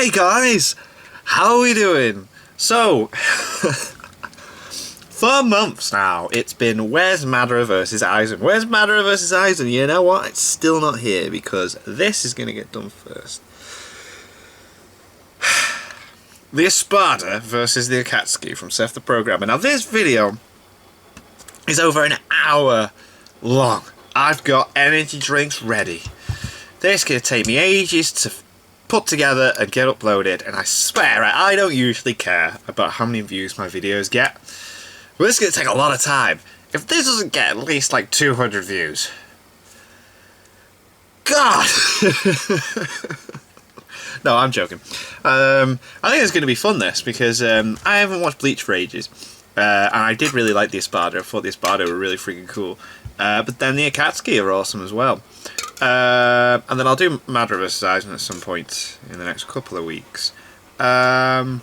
Hey guys, how are we doing? So, for months now, it's been where's Madara versus Aizen? Where's Madara versus Aizen? You know what? It's still not here because this is going to get done first. The Espada versus the Akatsuki from Seth the Programmer. Now this video is over an hour long. I've got energy drinks ready. This is going to take me ages to put together and get uploaded, and I swear I don't usually care about how many views my videos get, but this is going to take a lot of time. If this doesn't get at least like 200 views, God! No, I'm joking. I think it's going to be fun, this, because I haven't watched Bleach for ages, and I did really like the Espada. I thought the Espada were really freaking cool, but then the Akatsuki are awesome as well. And then I'll do Madara vs. Aizen at some point in the next couple of weeks. I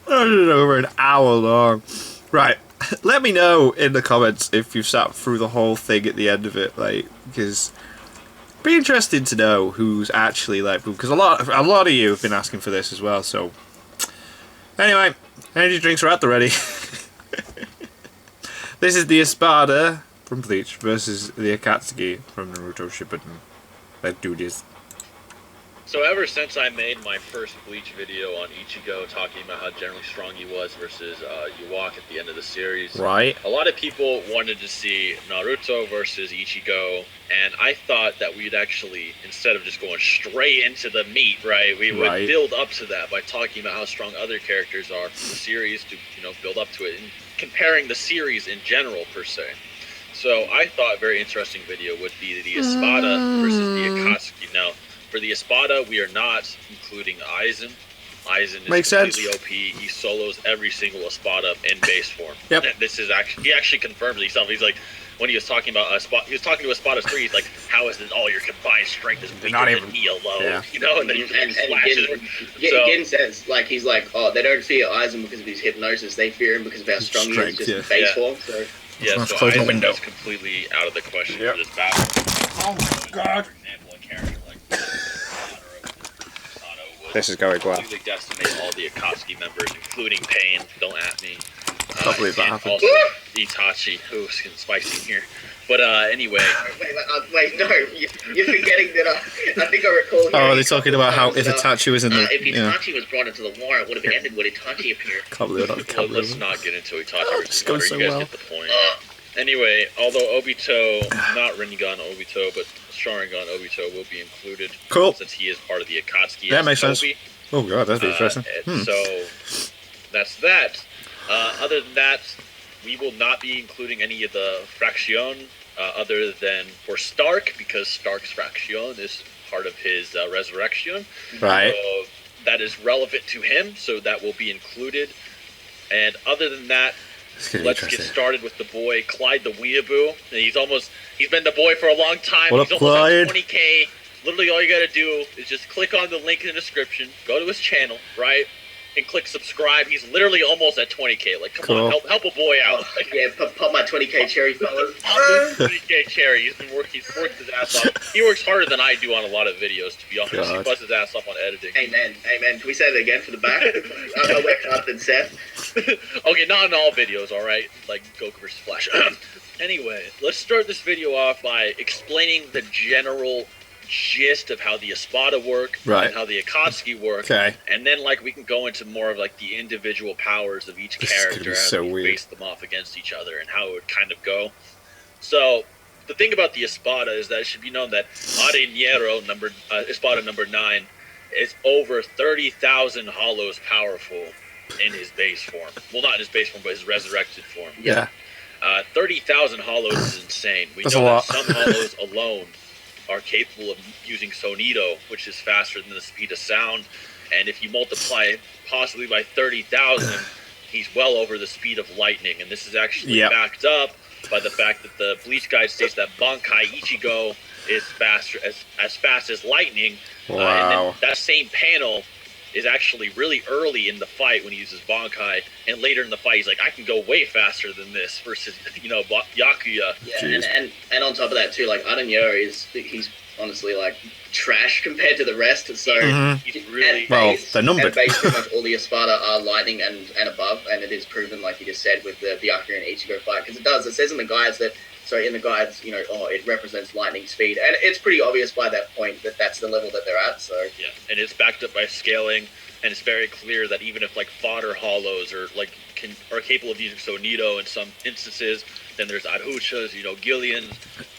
don't know, over an hour long. Right, let me know in the comments if you've sat through the whole thing at the end of it, like, because it'd be interesting to know who's actually like, because a lot of you have been asking for this as well. So anyway, energy drinks are at the ready. This is the Espada from Bleach versus the Akatsuki from Naruto Shippuden. Let's do this. So ever since I made my first Bleach video on Ichigo talking about how generally strong he was versus Yuwak at the end of the series, right, a lot of people wanted to see Naruto versus Ichigo, and I thought that we'd actually, instead of just going straight into the meat, right, we would build up to that by talking about how strong other characters are from the series to, build up to it, and comparing the series in general per se. So I thought a very interesting video would be the Espada versus the Akatsuki. Now, for the Espada, we are not including Aizen. Aizen is completely OP. He solos every single Espada in base form. Yep. And this is he actually confirms it himself. He's like, when he was talking about he was talking to Espada 3, he's like, how is it all your combined strength is weaker than me alone? Yeah. And then he flashes. Gin says, like, he's like, oh, they don't fear Aizen because of his hypnosis. They fear him because of how strong he is just in base form. So. Yeah, so Aizen is completely out of the question for this battle. Oh my God! For example, a character like this is going well. Completely decimate all the Akatsuki members, including Pain. Don't at me. Can't believe that happened. Also, Itachi. Ooh, it's getting spicy in here. But anyway. Wait, no, you're forgetting that I think I recall. Oh, are they talking about how if Itachi was in the? If Itachi was brought into the war, it would have ended when Itachi appeared. Can't believe that. Let's not get into Itachi. It's going so you guys well. Get the point. Anyway, although Obito, not Rinnegan Obito, but Sharingan Obito will be included. Cool. Since he is part of the Akatsuki. Yeah, makes sense. Oh God, that's interesting. So that's that. Other than that, we will not be including any of the Fraction, other than for Stark, because Stark's Fraction is part of his resurrection. Right. So that is relevant to him, so that will be included. And other than that, let's get started with the boy, Clyde the Weeaboo. And he's been the boy for a long time. What up, he's Clyde? almost at 20K. Literally all you gotta do is just click on the link in the description, go to his channel, right? And click subscribe. He's literally almost at 20K. Like, come on, help a boy out. Like, yeah, pop my 20K cherry, fellas. 20K cherry. He's worked his ass off. He works harder than I do on a lot of videos, to be honest. God. He busts his ass off on editing. Amen. Can we say that again for the back? I know we're harder than Seth. Okay, not in all videos, alright? Like Goku vs. Flash. Anyway, let's start this video off by explaining the general gist of how the Espada work and how the Akatsuki work, and then we can go into more of the individual powers of each character as we face them off against each other and how it would kind of go. So the thing about the Espada is that it should be known that Arenero Espada number 9 is over 30,000 hollows powerful in his base form. Well, not in his base form, but his resurrected form. 30,000 hollows is insane. We know that some hollows alone are capable of using Sonido, which is faster than the speed of sound, and if you multiply possibly by 30,000, he's well over the speed of lightning, and this is actually backed up by the fact that the Bleach guide states that Bankai Ichigo is as fast as lightning. Wow. And then that same panel is actually really early in the fight when he uses Bankai, and later in the fight he's like, I can go way faster than this versus, Yakuya. Yeah, and on top of that too, Arenero he's honestly like trash compared to the rest. So really they're numbered. At base, pretty much all the Espada are lightning and above, and it is proven, like you just said, with the Byakuya and Ichigo fight, because it says in the guides that. So in the guides, it represents lightning speed, and it's pretty obvious by that point that that's the level that they're at. So yeah, and it's backed up by scaling, and it's very clear that even if like fodder hollows are capable of using Sonito in some instances, then there's Adhuchas, Gillians,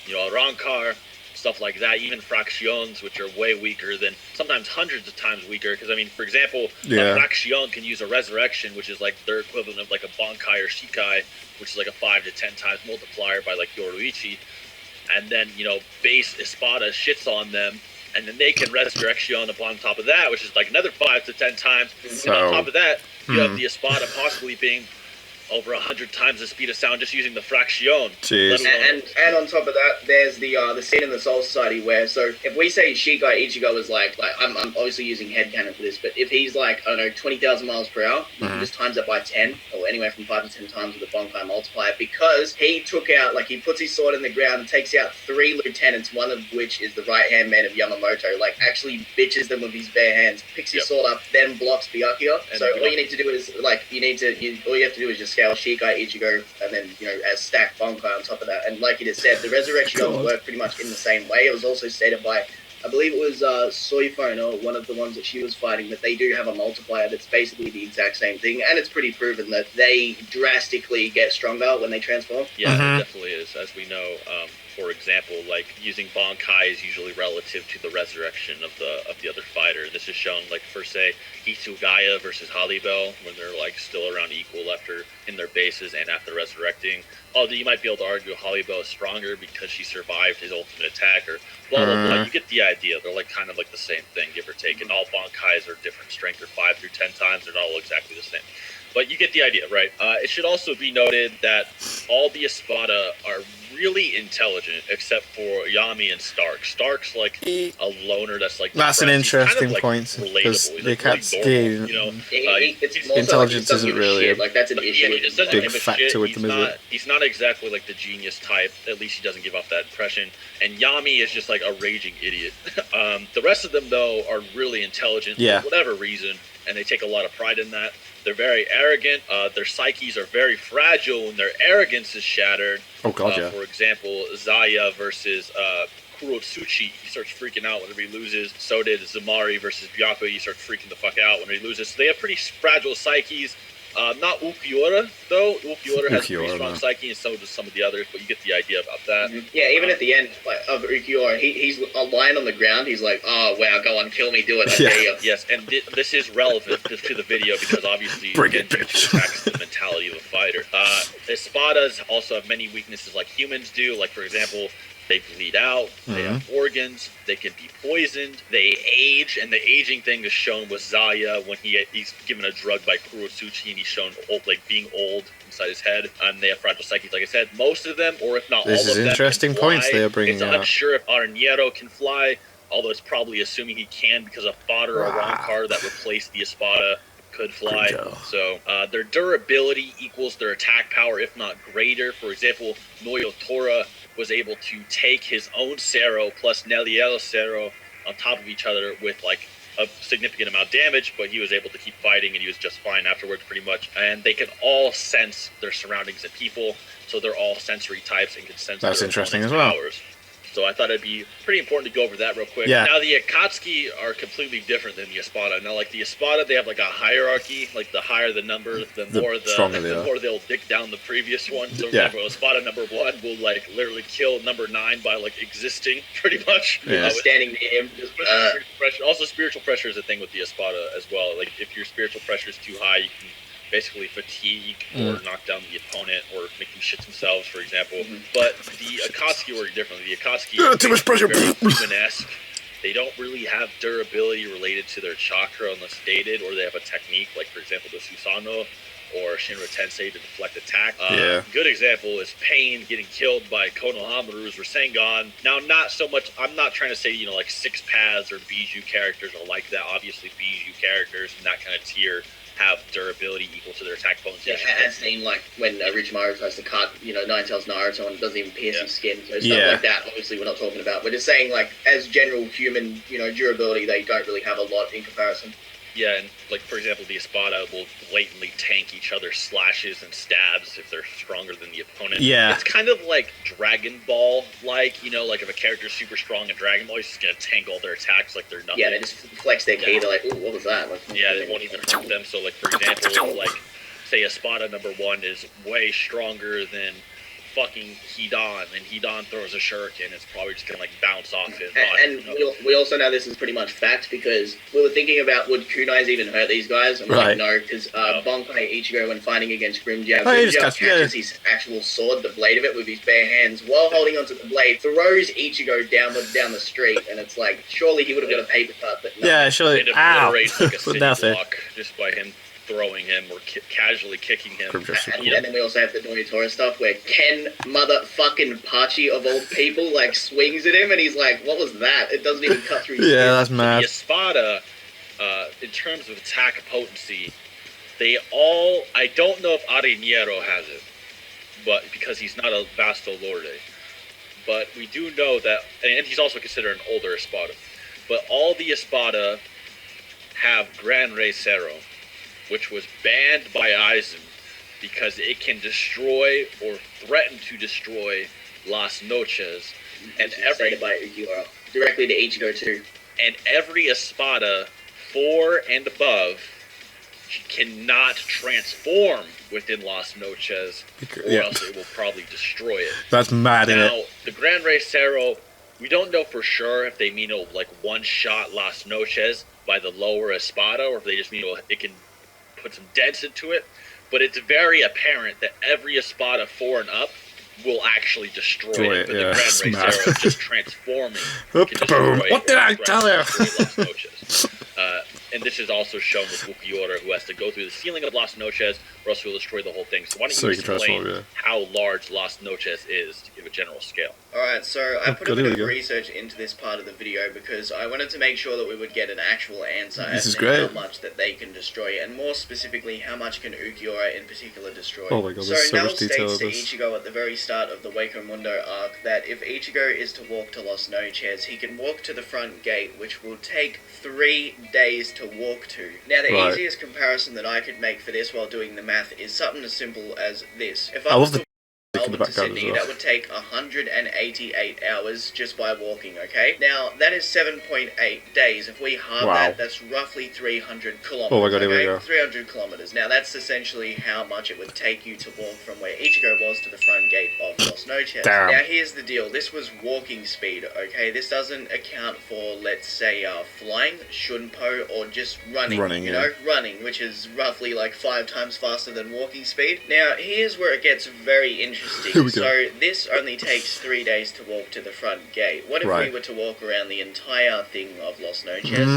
Arankar, stuff like that. Even Fractions, which are way weaker than sometimes hundreds of times weaker. Because I mean, for example, Fraction can use a resurrection, which is like their equivalent of like a Bankai or Shikai, which is like a 5 to 10 times multiplier by like Yoruichi. And then, base Espada shits on them, and then they can Resurrection upon top of that, which is like another 5 to 10 times. So, and on top of that, you have the Espada possibly being over 100 times the speed of sound just using the Fraction. And on top of that, there's the scene in the Soul Society where, so if we say Ichigo is like I'm obviously using headcanon for this, but if he's like, I don't know, 20,000 miles per hour, you can just times that by 10, or anywhere from 5 to 10 times with the Bankai multiplier, because he took out, like, he puts his sword in the ground and takes out 3 lieutenants, one of which is the right-hand man of Yamamoto, like, actually bitches them with his bare hands, picks his sword up, then blocks Byakuya. So all you need to do is, like, all you have to do is just scale Shikai, Ichigo, and then, as stacked Bankai on top of that. And like you just said, the resurrection work pretty much in the same way. It was also stated by, I believe it was Soifone, one of the ones that she was fighting, that they do have a multiplier that's basically the exact same thing, and it's pretty proven that they drastically get stronger when they transform. Yeah, it definitely is, as we know. For example, like using Bankai is usually relative to the resurrection of the other fighter. This is shown, like, for say Hitsugaya versus Halibel, when they're like still around equal after in their bases and after resurrecting. Although you might be able to argue Halibel is stronger because she survived his ultimate attack, or blah blah blah. You get the idea. They're like kind of like the same thing, give or take. And all Bankais are different strength, or 5 through 10 times. They're not all exactly the same. But you get the idea, right? It should also be noted that all the Espada are really intelligent, except for Yami and Stark. Stark's like a loner that's like... That's an interesting point, because the Akatsuki, intelligence isn't really like, that's an issue. A big factor with them, is it? He's not exactly like the genius type, at least he doesn't give off that impression. And Yami is just like a raging idiot. The rest of them, though, are really intelligent for whatever reason, and they take a lot of pride in that. They're very arrogant. Their psyches are very fragile when their arrogance is shattered. Oh, God, yeah. For example, Zaya versus Kurotsuchi, he starts freaking out whenever he loses. So did Zamari versus Byakuya, he starts freaking the fuck out when he loses. So they have pretty fragile psyches. Not Ukiura, though. Ukiura has a pretty strong psyche, and so does some of the others, but you get the idea about that. Yeah, even at the end of Ukiura, he's lying on the ground. He's like, oh, wow, go on, kill me, do it, I dare you. Yes, and this is relevant to the video because obviously Genjutsu attacks the mentality of a fighter. Espadas also have many weaknesses like humans do, like, for example, they bleed out, they have organs, they can be poisoned, they age, and the aging thing is shown with Zaya when he's given a drug by Kurotsuchi and he's shown being old inside his head, and they have fragile psyches. Like I said, most of them, or if not all of them, This is interesting points they are bringing out. It's unsure if Arniero can fly, although it's probably assuming he can because a fodder or Rancor that replaced the Espada could fly. So their durability equals their attack power, if not greater. For example, Noyotora was able to take his own Cero plus Neliel's Cero on top of each other with like a significant amount of damage, but he was able to keep fighting and he was just fine afterwards pretty much. And they can all sense their surroundings and people, so they're all sensory types and can sense That's their interesting as well. powers. So I thought it'd be pretty important to go over that real quick. Yeah. Now, the Akatsuki are completely different than the Espada. Now, like the Espada, they have like a hierarchy. Like the higher the number, the more they'll dick down the previous one. So, for example, Espada number 1 will like literally kill number 9 by like existing, pretty much. Standing near him. Also, spiritual pressure is a thing with the Espada as well. Like if your spiritual pressure is too high, you can basically fatigue or knock down the opponent or make them shit themselves, for example. But the Akatsuki work differently. The Akatsuki are too much pressure. Very human-esque. They don't really have durability related to their chakra unless stated, or they have a technique, like, for example, the Susanoo, or Shinra Tensei to deflect attack. Yeah. Good example is Pain getting killed by Konohamaru's Rasengan. Now, not so much, I'm not trying to say, you know, like Six Paths or Bijou characters are like that. Obviously, Bijou characters in that kind of tier have durability equal to their attack potency. Yeah, as seen like when Orochimaru tries to cut, you know, Nine-Tails Naruto and it doesn't even pierce his skin. So stuff like that, obviously, we're not talking about. We're just saying, like, as general human, you know, durability, they don't really have a lot in comparison. Yeah, and like for example, the Espada will blatantly tank each other's slashes and stabs if they're stronger than the opponent. Yeah. It's kind of like Dragon Ball, like, you know, like if a character's super strong in Dragon Ball, he's just gonna tank all their attacks like they're nothing. Yeah, they just flex their key, they're like, ooh, what was that? Like, yeah, they won't even hurt them. So like for example, like say Espada number 1 is way stronger than fucking Hidan, and Hidan throws a shuriken, it's probably just gonna like bounce off his body. And we also know this is pretty much fact because we were thinking about would kunais even hurt these guys, and we're like, no, because Bankai Ichigo, when fighting against Grimjow, catches his actual sword, the blade of it, with his bare hands while holding onto the blade, throws Ichigo downwards down the street, and it's like, surely he would have got a paper cut, but no. Yeah, surely. Ow! Like a city block just by him throwing him or casually kicking him. And then we also have the Doyatora stuff where Ken motherfucking Pachi of all people like swings at him and he's like, what was that? It doesn't even cut through his skin. That's mad. The Espada, in terms of attack potency, they all, I don't know if Ariniero has it, but because he's not a Vasto Lorde. But we do know that, and he's also considered an older Espada, but all the Espada have Gran Rey Cero, which was banned by Aizen because it can destroy or threaten to destroy Las Noches, and every by Ukiura directly to Ichigo too. And every Espada 4 and above cannot transform within Las Noches, or else it will probably destroy it. That's mad. Now, the Gran Rey Cero, we don't know for sure if they mean it'll like one-shot Las Noches by the lower Espada, or if they just mean it can put some dents into it, but it's very apparent that every Espada 4 and up will actually destroy it. But the Gran Rey Zero just transforming can destroy it. What did I tell you? And this is also shown with Ukiura, who has to go through the ceiling of Las Noches, or else he'll destroy the whole thing. So why don't you explain how large Las Noches is to give a general scale? Alright, so I put a bit of research into this part of the video because I wanted to make sure that we would get an actual answer as to how much that they can destroy, and more specifically, how much can Ukiura in particular destroy. Oh my god, there's so much detail states to Ichigo at the very start of the Wako Mundo arc that if Ichigo is to walk to Las Noches, he can walk to the front gate, which will take 3 days to walk to. Now, the easiest comparison that I could make for this while doing the math is something as simple as this. If I was to Melbourne to Sydney, that would take 188 hours just by walking, okay? Now, that is 7.8 days. If we halve that, that's roughly 300 kilometers. Oh my god, here we go. 300 kilometers. Now, that's essentially how much it would take you to walk from where Ichigo was to the front gate of Las Noches. Damn. Now, here's the deal. This was walking speed, okay? This doesn't account for, let's say, flying, shunpo, or just running, running, which is roughly like 5 times faster than walking speed. Now, here's where it gets very interesting. So this only takes 3 days to walk to the front gate. What if we were to walk around the entire thing of Las Noches?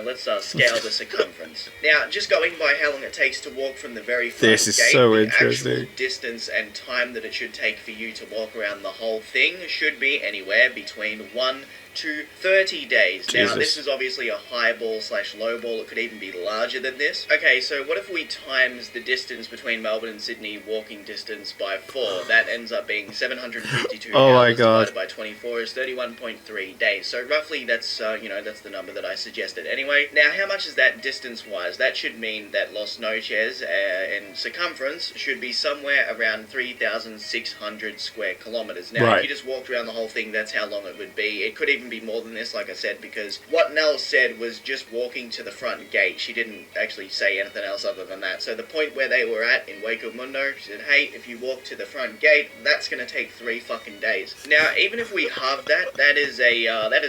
Let's scale the circumference. Now, just going by how long it takes to walk from the very front gate, the actual distance and time that it should take for you to walk around the whole thing should be anywhere between 1 to 30 days. Jesus. Now, this is obviously a high ball / low ball. It could even be larger than this. Okay, so what if we times the distance between Melbourne and Sydney walking distance by 4? That ends up being 752 hours divided by 24 is 31.3 days. So roughly that's, that's the number that I suggested. Anyway, now how much is that distance-wise? That should mean that Las Noches in circumference should be somewhere around 3,600 square kilometers. Now, if you just walked around the whole thing, that's how long it would be. It could even be more than this, like I said, because what Nell said was just walking to the front gate. She didn't actually say anything else other than that. So the point where they were at in Wako Mundo, she said, hey, if you walk to the front gate, that's going to take 3 fucking days. Now, even if we halve that, that is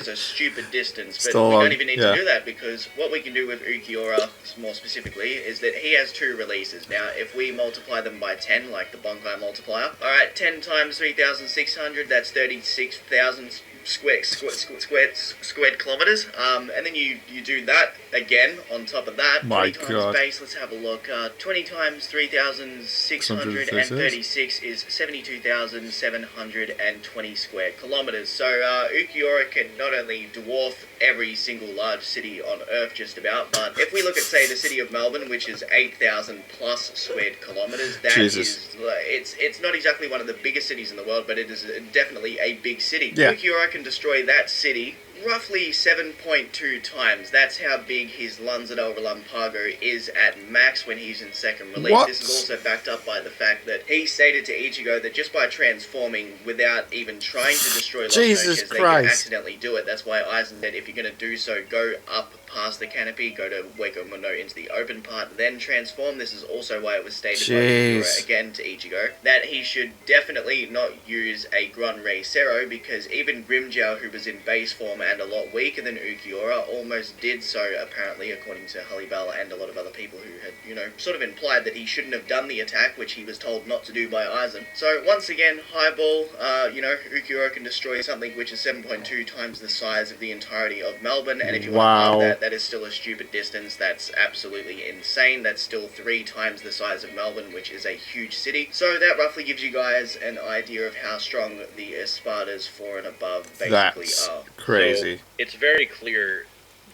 a stupid distance, but we don't even need to do that, because what we can do with Ukiura, more specifically, is that he has 2 releases. Now, if we multiply them by 10, like the Bankai multiplier, alright, 10 times 3,600, that's 36,000 squared kilometers. And then you do that again on top of that. My 20 times God. base. Let's have a look. 20 times 3,636 is 72,720 square kilometers. So Ukiura can not only dwarf every single large city on Earth just about, but if we look at, say, the city of Melbourne, which is 8,000 plus squared kilometers, that Jesus. it's not exactly one of the biggest cities in the world, but it is definitely a big city. Yeah. Ukiura can destroy that city roughly 7.2 times. That's how big his Lanzador Relampago is at max when he's in second release. What? This is also backed up by the fact that he stated to Ichigo that just by transforming without even trying to destroy Lost Jesus Noches, they Christ. can accidentally do it. That's why Aizen said if you're going to do so, go up past the canopy, go to Wako Mono into the open part, then transform. This is also why it was stated by Ukiura again to Ichigo that he should definitely not use a Gran Rei Zero, because even Grimjow, who was in base form and a lot weaker than Ukiura, almost did so, apparently, according to Halibal and a lot of other people who had, sort of implied that he shouldn't have done the attack, which he was told not to do by Aizen. So, once again, Highball, Ukiura can destroy something which is 7.2 times the size of the entirety of Melbourne, and if you want to that is still a stupid distance. That's absolutely insane. That's still 3 times the size of Melbourne, which is a huge city. So that roughly gives you guys an idea of how strong the Espadas 4 and above basically are. Crazy. So it's very clear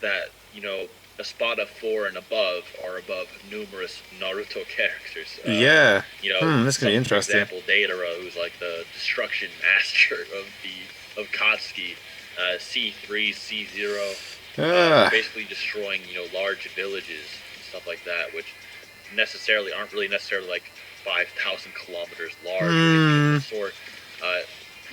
that, Espada 4 and above are above numerous Naruto characters. Yeah. That's gonna be For interesting. example, Deidara, who's like the destruction master of Akatsuki, C3, C0. Basically destroying, large villages and stuff like that, which aren't really necessarily like 5,000 kilometers large or anything of the sort.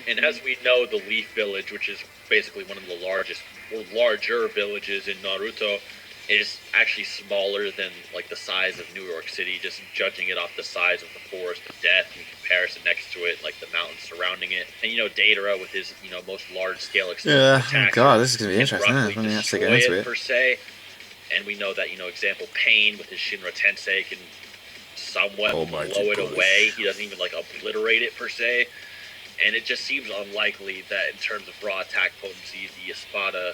And as we know, the Leaf Village, which is basically one of the largest or larger villages in Naruto, is actually smaller than like the size of New York City, just judging it off the size of the Forest of Death in comparison next to it, like the mountains surrounding it. And Deidara with his most large scale Oh God, this is gonna be interesting. Roughly Let me actually destroy get into it it. per se. And we know that example Pain with his Shinra Tensei can somewhat blow it away. He doesn't even like obliterate it per se. And it just seems unlikely that in terms of raw attack potency, the Espada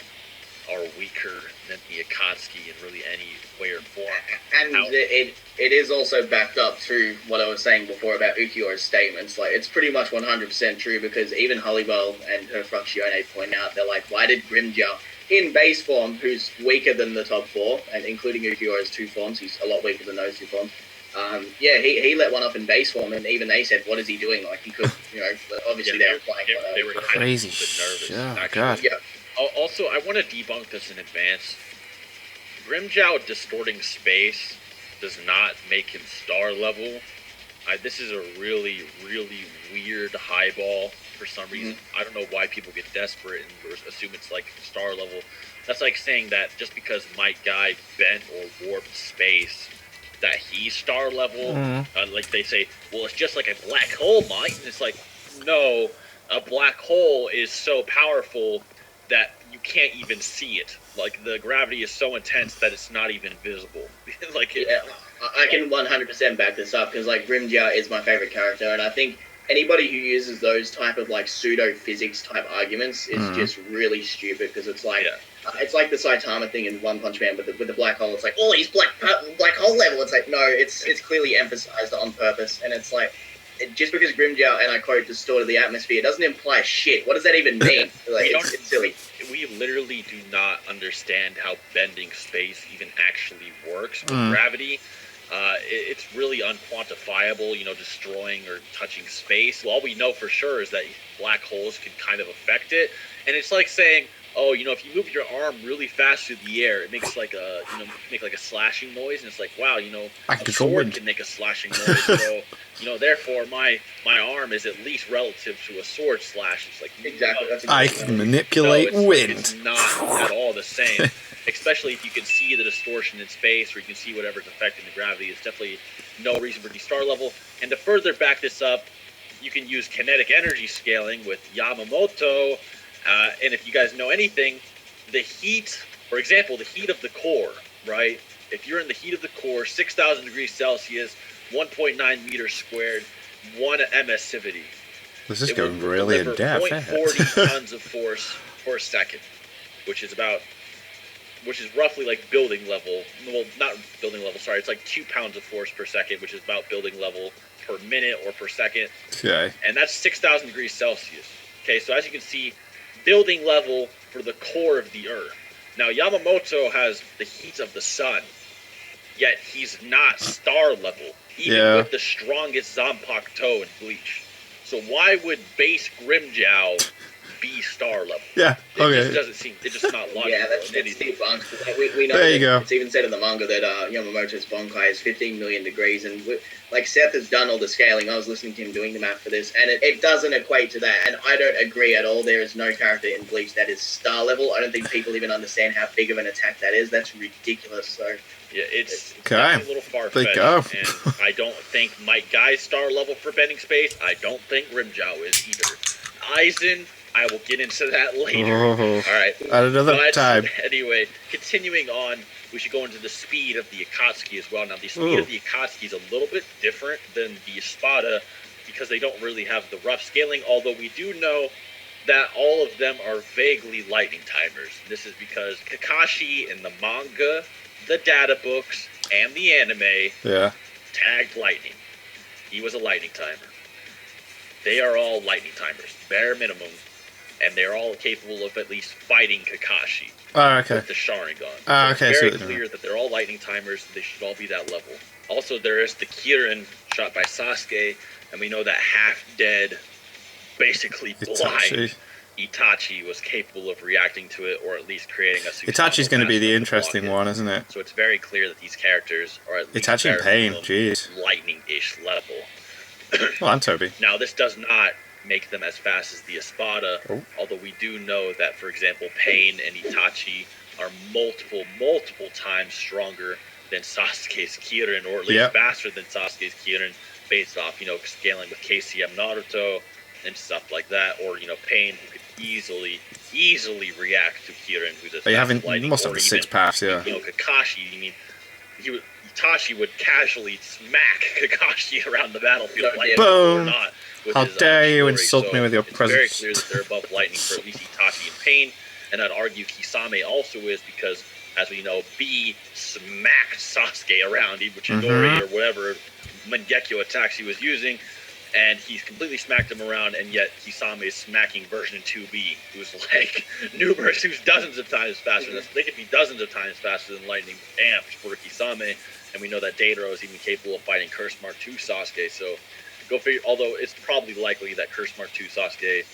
are weaker than the Akatsuki in really any way or form. And it is also backed up through what I was saying before about Ukiura's statements. Like, it's pretty much 100% true, because even Halibal and her Fructione point out, they're like, why did Grimjow, in base form, who's weaker than the top 4, and including Ukiura's 2 forms, he's a lot weaker than those 2 forms, he let one off in base form, and even they said, what is he doing? Like, he could, obviously they're applying they were crazy nervous. Oh, God. Yeah. Also, I want to debunk this in advance. Grimjow distorting space does not make him star level. This is a really, really weird highball for some reason. I don't know why people get desperate and assume it's like star level. That's like saying that just because Might Guy bent or warped space, that he's star level. Like they say, well, it's just like a black hole, Might. And it's like, no, a black hole is so powerful that you can't even see it. Like, the gravity is so intense that it's not even visible. I can 100% back this up, because like Grimjow is my favorite character, and I think anybody who uses those type of like pseudo physics type arguments is just really stupid, because it's like it's like the Saitama thing in One Punch Man with the black hole. It's like, oh, he's black hole level. It's like, no, it's clearly emphasized on purpose, and it's like, just because Grimjow, and I quote, distorted the atmosphere, doesn't imply shit. What does that even mean? Like, it's silly. We literally do not understand how bending space even actually works with gravity. It's really unquantifiable, destroying or touching space. Well, all we know for sure is that black holes can kind of affect it. And it's like saying, oh, if you move your arm really fast through the air, it makes like a, make like a slashing noise. And it's like, wow, a sword can make a slashing noise. So, therefore my arm is at least relative to a sword slash. It's like, exactly. I can manipulate wind. It's not at all the same. Especially if you can see the distortion in space, or you can see whatever's affecting the gravity. It's definitely no reason for the star level. And to further back this up, you can use kinetic energy scaling with Yamamoto. And if you guys know anything, the heat, for example, the heat of the core, right? If you're in the heat of the core, 6,000 degrees Celsius, 1.9 meters squared, 1 emissivity. This is going really in depth. 0.40 tons of force per second, which is roughly like building level. Well, not building level. Sorry, it's like 2 pounds of force per second, which is about building level per minute or per second. Okay. And that's 6,000 degrees Celsius. Okay, so as you can see, building level for the core of the Earth. Now, Yamamoto has the heat of the sun, yet he's not star level, even with the strongest Zanpakuto in Bleach. So why would base Grimmjow be star level? Yeah, okay. It just doesn't seem, it's just not logical. Yeah, that's debunked. We know there you go. It's even said in the manga that Yamamoto's Bonkai is 15 million degrees, and like Seth has done all the scaling. I was listening to him doing the math for this, and it doesn't equate to that, and I don't agree at all. There is no character in Bleach that is star level. I don't think people even understand how big of an attack that is. That's ridiculous. So yeah, it's okay. A little far-fetched, and I don't think Mike Guy's star level for bending space. I don't think Grimmjow is either. Aizen, I will get into that later. All right. At another time. Anyway, continuing on, we should go into the speed of the Akatsuki as well. Now, the speed of the Akatsuki is a little bit different than the Espada because they don't really have the rough scaling, although we do know that all of them are vaguely lightning timers. This is because Kakashi in the manga, the data books, and the anime tagged lightning. He was a lightning timer. They are all lightning timers, bare minimum, and they're all capable of at least fighting Kakashi with the Sharingan. Okay, it's very clear that they're all lightning timers. They should all be that level. Also, there is the Kirin shot by Sasuke, and we know that half-dead, basically blind Itachi was capable of reacting to it, or at least creating a Susanoo. Itachi's going to be the interesting one, isn't it? So it's very clear that these characters are at least Itachi in pain, jeez. Lightning-ish level. Well, and Toby. Now, this does not make them as fast as the Espada, although we do know that, for example, Pain and Itachi are multiple times stronger than Sasuke's Kirin, or at least faster than Sasuke's Kirin, based off, scaling with KCM Naruto and stuff like that, or, Pain, who could easily react to Kirin, who's a must have the 6 paths, Kakashi, Itachi would casually smack Kakashi around the battlefield like boom! Not. How dare you insult me with your presence? It's very clear that they're above lightning for at least Itachi and Pain, and I'd argue Kisame also is because, as we know, B smacked Sasuke around Ibuchidori or whatever Mangekyo attacks he was using, and he's completely smacked him around, and yet Kisame is smacking version 2B, who's like who's dozens of times faster than they could be dozens of times faster than lightning amped for Kisame, and we know that Deidara is even capable of fighting Curse Mark II Sasuke, so go figure, although it's probably likely that Curse Mark II Sasuke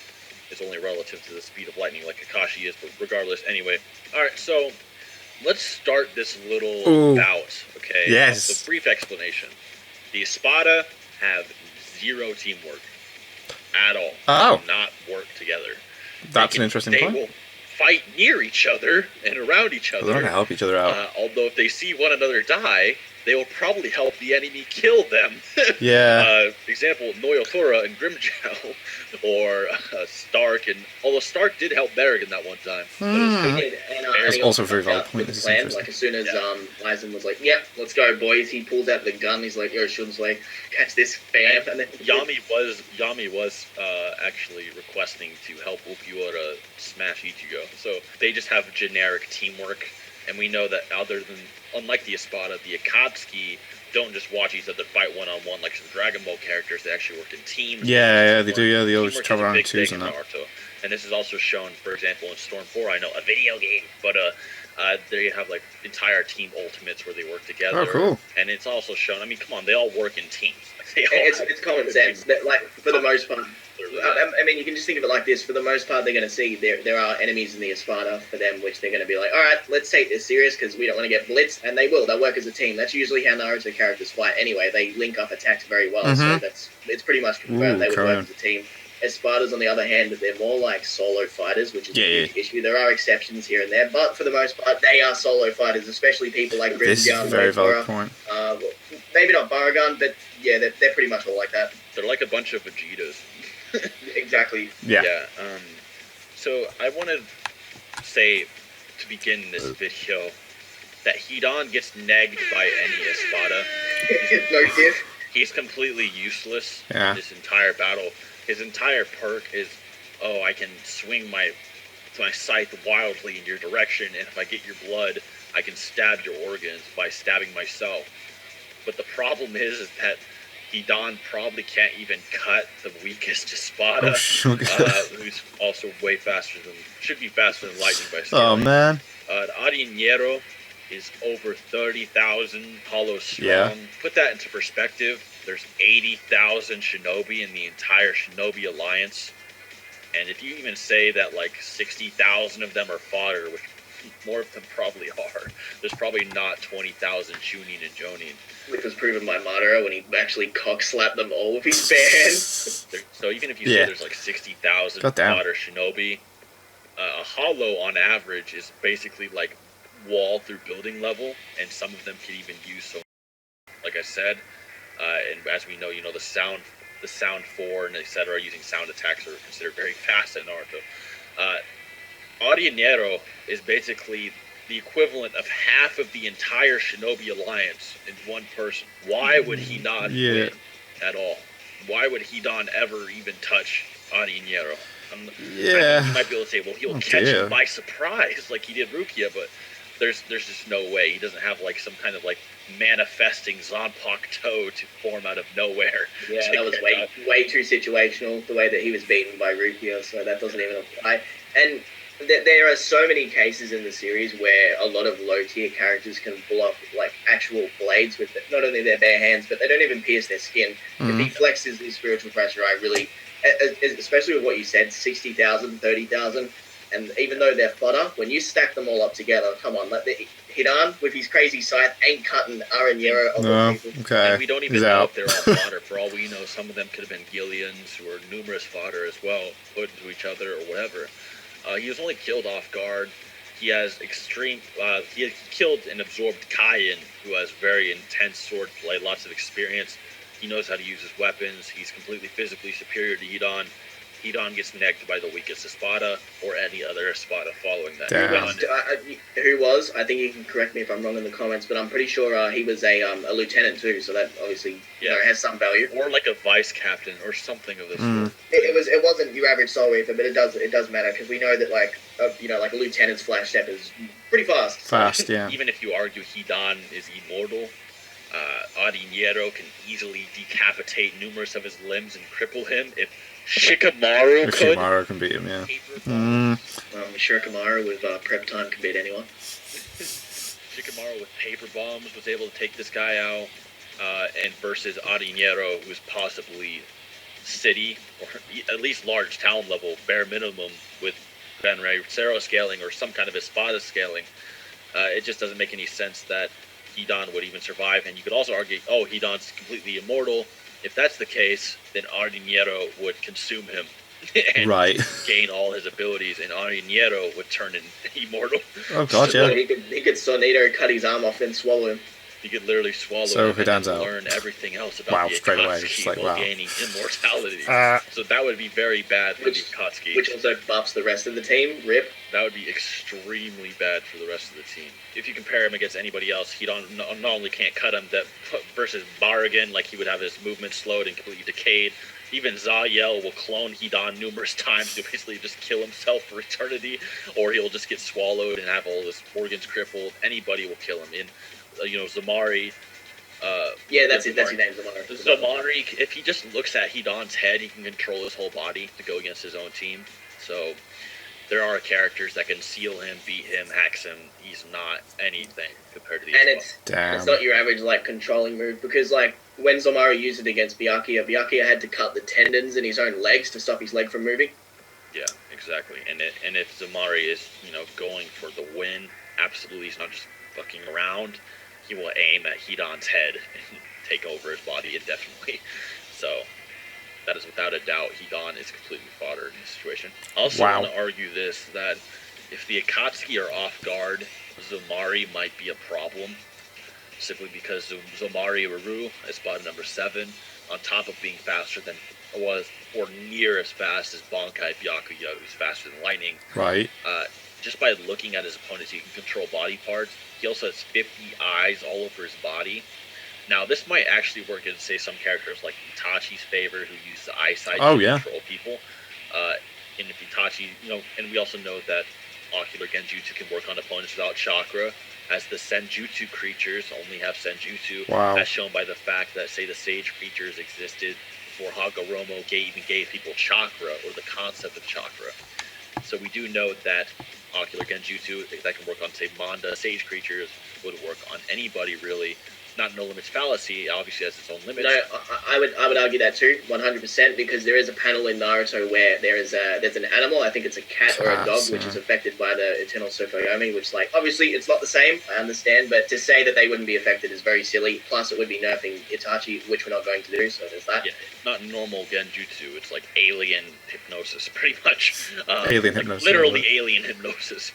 is only relative to the speed of lightning like Kakashi is, but regardless, anyway. Alright, so let's start this little bout, okay? Yes. So brief explanation. The Espada have 0 teamwork at all. They do not work together. That's an interesting point. They will fight near each other and around each other. They're going to help each other out. Although if they see one another die, they will probably help the enemy kill them. Example, Noyotora and Grimmjow, or Stark, and although Stark did help Berrigan that one time. That's also a very valid point. This is interesting. Like as soon as Aizen was like, "Yep, let's go, boys," he pulls out the gun. He's like, Shun's like, "Catch this, bam!" And then Yami was actually requesting to help Ukiura smash Ichigo. So they just have generic teamwork, and we know that unlike the Espada, the Akatsuki don't just watch each other fight one-on-one like some Dragon Ball characters. They actually work in teams. Yeah, they do. Yeah, they always travel around twos and that. Naruto. And this is also shown, for example, in Storm 4. I know, a video game, but they have like entire team ultimates where they work together. Oh, cool. And it's also shown. I mean, come on, they all work in teams. It's common sense. Like for the most part. I mean, you can just think of it like this. For the most part, they're going to see there are enemies in the Espada for them, which they're going to be like, all right, let's take this serious because we don't want to get blitzed. And they will. They'll work as a team. That's usually how Naruto characters fight anyway. They link up attacks very well. So it's pretty much confirmed they would work as a team. Espadas, on the other hand, they're more like solo fighters, which is a big issue. There are exceptions here and there, but for the most part, they are solo fighters, especially people like Grimmjow. This is a very valid point. Maybe not Baragon, but yeah, they're pretty much all like that. They're like a bunch of Vegetas. Exactly. Yeah. So I want to say, to begin this video, that Hidan gets negged by any Espada. No diff. He's completely useless in this entire battle. His entire perk is, oh, I can swing my scythe wildly in your direction, and if I get your blood, I can stab your organs by stabbing myself. But the problem is that Hidan probably can't even cut the weakest Espada, who's also way faster than, should be faster than lightning by scaling. Oh man. Ariñero is over 30,000 hollow strong. Yeah. Put that into perspective. There's 80,000 shinobi in the entire shinobi alliance. And if you even say that like 60,000 of them are fodder, which more of them probably are, there's probably not 20,000 Chunin and Jonin. Which was proven by Madara when he actually cock-slapped them all with his bare hands. So even if you say there's like 60,000 fodder shinobi, a hollow on average is basically like wall through building level, and some of them can even use so, like I said, and as we know, the sound 4 and etc. using sound attacks are considered very fast in Naruto. Ariñero is basically the equivalent of half of the entire Shinobi Alliance in one person. Why would he not win at all? Why would Hidan ever even touch Ariñero? I mean, you might be able to say, well, he'll catch him by surprise like he did Rukia, but there's just no way. He doesn't have like some kind of like manifesting Zanpakuto toe to form out of nowhere. Yeah, that was way too situational, the way that he was beaten by Rukia, so that doesn't even apply. And there are so many cases in the series where a lot of low-tier characters can block like actual blades with not only their bare hands, but they don't even pierce their skin. Mm-hmm. If he flexes his spiritual pressure, I really, especially with what you said, 60,000, 30,000, and even though they're fodder, when you stack them all up together, come on, Hidan with his crazy scythe ain't cutting Ariñero off people. Okay. And we don't even know if they're all fodder. For all we know, some of them could have been Gillians who are numerous fodder as well, put into each other or whatever. He was only killed off guard. He has extreme. He killed and absorbed Kaien, who has very intense swordplay, lots of experience. He knows how to use his weapons. He's completely physically superior to Hidan. Hidan gets negged by the weakest Espada or any other Espada following that. Who was? I think you can correct me if I'm wrong in the comments, but I'm pretty sure he was a lieutenant too, so that obviously has some value. Or like a vice captain or something of this sort. It wasn't your average Soul Reaper, but it does matter because we know that like a lieutenant's flash step is pretty fast. Fast, yeah. Even if you argue Hidan is immortal, Ariñero can easily decapitate numerous of his limbs and cripple him if Shikamaru could. Shikamaru can beat him, yeah. Shikamaru with prep time can beat anyone. Shikamaru with paper bombs was able to take this guy out, and versus Ariñero, who's possibly city, or at least large town level, bare minimum, with Banreicero scaling or some kind of Espada scaling. It just doesn't make any sense that Hidan would even survive, and you could also argue, Hidan's completely immortal. If that's the case, then Ariñero would consume him and gain all his abilities, and Ariñero would turn immortal. Oh god, yeah. He could Sonito cut his arm off and swallow him. He could literally swallow him and learn everything else about the Akatsuki while gaining immortality. So that would be very bad for the Akatsuki. Which also buffs the rest of the team. Rip. That would be extremely bad for the rest of the team. If you compare him against anybody else, he not only can't cut him, that versus Baragan, like he would have his movement slowed and completely decayed. Even Zayel will clone Hidan numerous times to basically just kill himself for eternity, or he'll just get swallowed and have all his organs crippled. Anybody will kill him. Zamari. That's his name, Zamari. Zamari, if he just looks at Hidan's head, he can control his whole body to go against his own team. So there are characters that can seal him, beat him, hacks him. He's not anything compared to these. And it's not your average controlling move, because when Zamari used it against Byakuya had to cut the tendons in his own legs to stop his leg from moving. Yeah, exactly. And if Zamari is going for the win, absolutely, he's not just fucking around. He will aim at Hidan's head and take over his body indefinitely. So that is without a doubt, Hidan is completely fodder in this situation. I also want to argue this, that if the Akatsuki are off guard, Zamari might be a problem, simply because Zamari Ruru, Espada number 7, on top of being faster than or near as fast as Bankai Byakuya, who's faster than lightning. Right. Just by looking at his opponents, he can control body parts. He also has 50 eyes all over his body. Now, this might actually work in, say, some characters like Itachi's favor, who use the eyesight Oh, to yeah. control people. And if Itachi, and we also know that Ocular Genjutsu can work on opponents without chakra, as the Senjutsu creatures only have Senjutsu, Wow. as shown by the fact that, say, the Sage creatures existed before Hagoromo even gave people chakra, or the concept of chakra. So we do know that Ocular Genjutsu, that can work on, say, Manda Sage creatures, would work on anybody, really. Not No Limits Fallacy obviously has its own limits. No, I would argue that too, 100%, because there is a panel in Naruto where there's an animal, I think it's a cat or a dog, which is affected by the Eternal Sokoyomi, which, like, obviously it's not the same, I understand, but to say that they wouldn't be affected is very silly. Plus, it would be nerfing Itachi, which we're not going to do, so there's that. Yeah, it's not normal Genjutsu, it's like alien hypnosis, pretty much. Alien hypnosis. Literally alien hypnosis.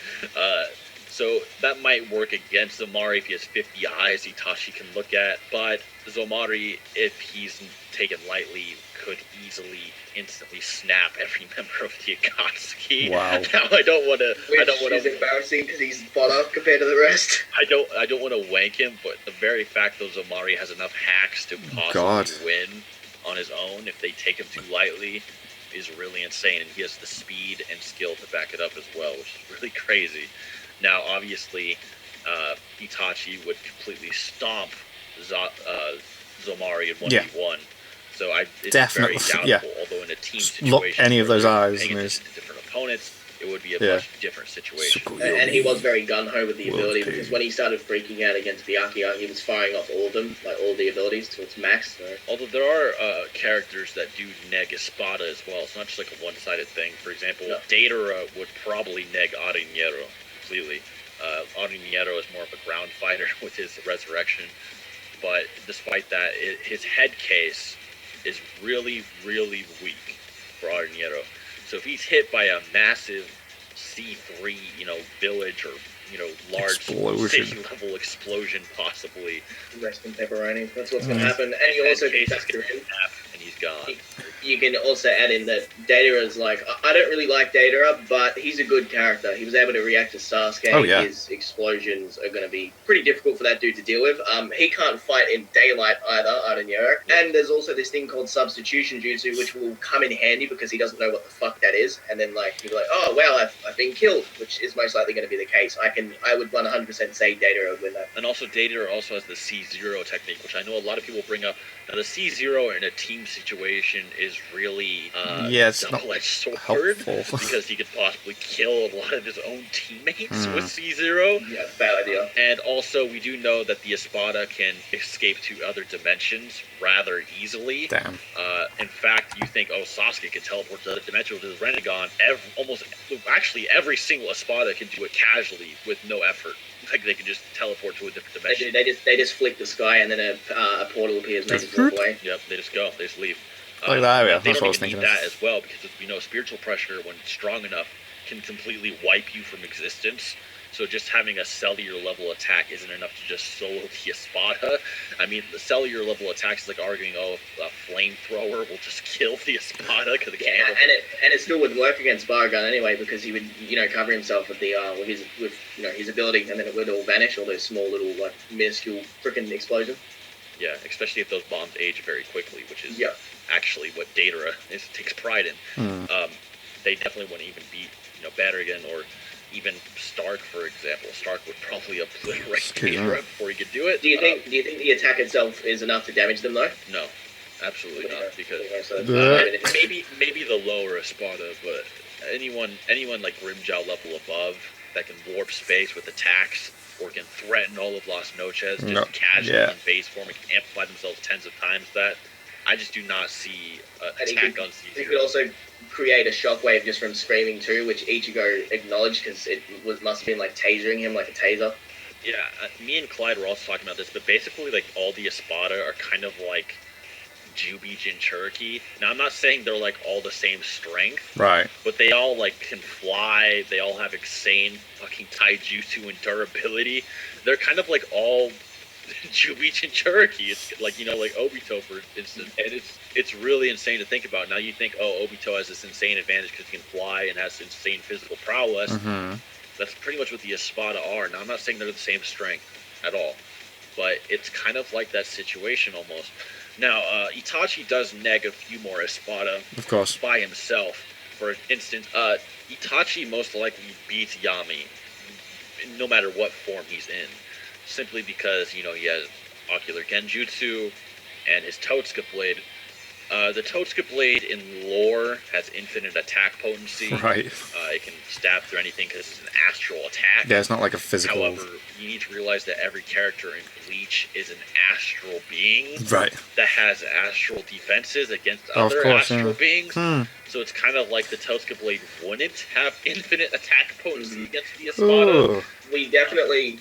So that might work against Zomari if he has 50 eyes Itachi can look at, but Zomari, if he's taken lightly, could easily instantly snap every member of the Akatsuki. Wow. Now I don't want to. Which is embarrassing because he's bottom compared to the rest. I don't want to wank him, but the very fact that Zomari has enough hacks to possibly win on his own if they take him too lightly is really insane, and he has the speed and skill to back it up as well, which is really crazy. Now, obviously, Itachi would completely stomp Zomari in 1v1. So it's definitely very doubtful, although in a team situation, any of those eyes to different opponents, it would be a much different situation. And he was very gun-ho with the ability, because when he started freaking out against Byakuya, he was firing off all of them, like all the abilities to its max. So. Although there are characters that do neg Espada as well. It's not just like a one-sided thing. For example, Datara would probably neg Ariñero completely. Ariñero is more of a ground fighter with his resurrection. But despite that, his head case is really, really weak for Ariñero. So if he's hit by a massive C3, village or, large city-level explosion, possibly. Rest in pepperoni. That's what's going to happen. And you also can factor in, and he's gone. You can also add in that Datara is like, I don't really like Datara, but he's a good character. He was able to react to Sasuke. Oh, yeah. His explosions are going to be pretty difficult for that dude to deal with. He can't fight in daylight either, Ariñero. And there's also this thing called substitution jutsu, which will come in handy because he doesn't know what the fuck that is. And then, like, he'll be like, oh, well, I've been killed, which is most likely going to be the case. I would 100% say Datara would win that. And also, Datara also has the C0 technique, which I know a lot of people bring up. Now, the C0 in a team situation is really double-edged sword because he could possibly kill a lot of his own teammates with C0. Yeah, bad idea. And also, we do know that the Espada can escape to other dimensions rather easily. Damn. In fact, you think, Sasuke can teleport to other dimensions with his Renegon. Every single Espada can do it casually with no effort. Like, they can just teleport to a different dimension. They just flick the sky and then a portal appears, makes it walk away. Yep, they just go. They just leave. Like that, yeah. They That's what I was don't even thinking need of. that as well, because we know spiritual pressure, when strong enough, can completely wipe you from existence. So just having a cellular level attack isn't enough to just solo the Espada. I mean, the cellular level attack is like arguing, a flamethrower will just kill the Espada because it can't. And it still would work against Baragon anyway, because he would cover himself with the with his ability, and then it would all vanish, all those small little like minuscule freaking explosions. Yeah, especially if those bombs age very quickly, which is actually what Datara takes pride in. They definitely wouldn't even beat Batterigan or even Stark, for example. Stark would probably obliterate Datara before he could do it. Do you think the attack itself is enough to damage them though? No, absolutely not. Because maybe the lower Espada, but anyone like Grimjow level above that can warp space with attacks or can threaten all of Las Noches just casually in base form and can amplify themselves tens of times that. I just do not see attack on C0. He could also create a shockwave just from screaming too, which Ichigo acknowledged because it must have been like tasering him like a taser. Yeah, me and Clyde were also talking about this, but basically like all the Espada are kind of like Jubi Jinchuriki. Now I'm not saying they're like all the same strength, right? But they all like can fly. They all have insane fucking taijutsu and durability. They're kind of like all Jubi Jinchuriki. It's like like Obito for instance, and it's really insane to think about. Now you think, Obito has this insane advantage because he can fly and has insane physical prowess. That's pretty much what the Espada are. Now I'm not saying they're the same strength at all. but it's kind of like that situation almost. Now, Itachi does neg a few more Espada, of course, by himself. For instance, Itachi most likely beats Yami, no matter what form he's in, simply because he has Ocular Genjutsu and his Totsuka blade. The Totsuka blade in lore has infinite attack potency. Right. It can stab through anything because it's an astral attack. Yeah, it's not like a physical. However, you need to realize that every character in Bleach is an astral being. Right. That has astral defenses against other astral beings. So it's kind of like the Totsuka blade wouldn't have infinite attack potency against the Espada. We definitely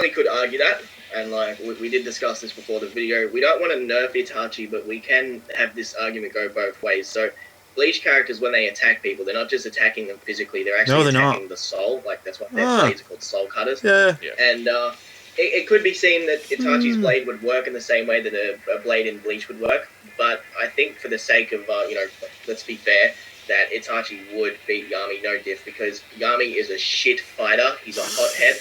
could argue that. And like we did discuss this before the video, we don't want to nerf Itachi, but we can have this argument go both ways. So Bleach characters, when they attack people, they're not just attacking them physically, they're actually attacking the soul. Like that's what their blades are called, soul cutters. Yeah. And it could be seen that Itachi's blade would work in the same way that a blade in Bleach would work. But I think for the sake of let's be fair, that Itachi would beat Yami no diff, because Yami is a shit fighter. He's a hothead.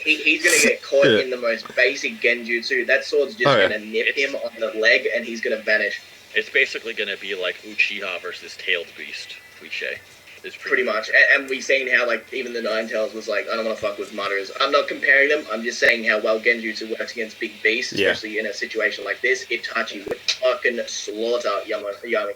He's going to get caught in the most basic genjutsu. That sword's just going to nip him on the leg, and he's going to vanish. It's basically going to be like Uchiha versus Tailed Beast cliche. It's pretty much. And we've seen how, like, even the Nine-Tails was like, I don't want to fuck with Mutters. I'm not comparing them. I'm just saying how well genjutsu works against big beasts, especially in a situation like this. Itachi would fucking slaughter Yami.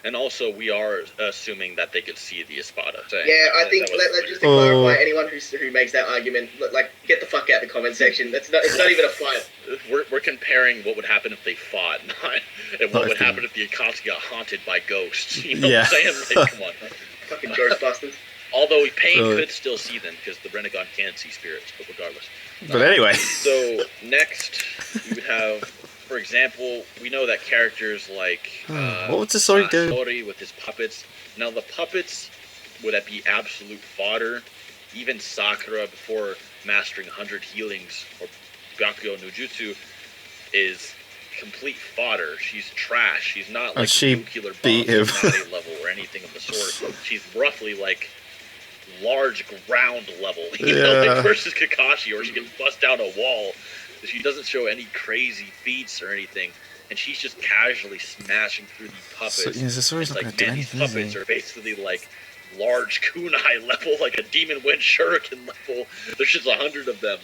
And also, we are assuming that they could see the Espada. Yeah, I think, let's just clarify, anyone who makes that argument, like, get the fuck out of the comment section. It's not even a fight. We're comparing what would happen if they fought, and what would happen if the Akatsuki got haunted by ghosts. You know what I'm saying? Like, come on. Fucking Ghostbusters. Although Pain could still see them, because the Renegon can see spirits, but regardless. But anyway. So, next, we would have... For example, we know that characters like what would Sasori do? With his puppets. Now the puppets would be absolute fodder. Even Sakura, before mastering 100 healings or Byakugo no Jutsu, is complete fodder. She's trash. She's not like nuclear bomb level or anything of the sort. She's roughly like large ground level, you know, like versus Kakashi, or she can bust down a wall. She doesn't show any crazy feats or anything, and she's just casually smashing through these puppets. Sasori's not going to do anything. These puppets are basically like large kunai level, like a Demon Wind Shuriken level. There's just 100 of them,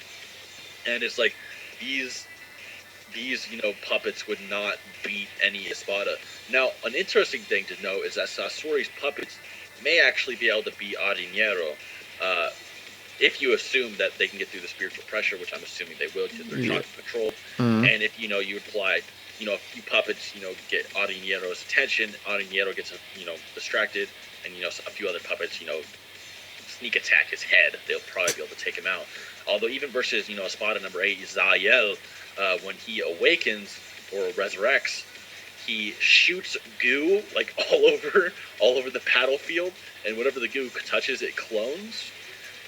and it's like these puppets would not beat any Espada. Now, an interesting thing to note is that Sasori's puppets may actually be able to beat Ariñero. If you assume that they can get through the spiritual pressure, which I'm assuming they will because they're charged patrol, and if you apply, a few puppets, get Ariñero's attention, Ariñero gets distracted, and a few other puppets, sneak attack his head, they'll probably be able to take him out. Although even versus Espada number 8, Zayel, when he awakens or resurrects, he shoots goo like all over the battlefield, and whatever the goo touches, it clones.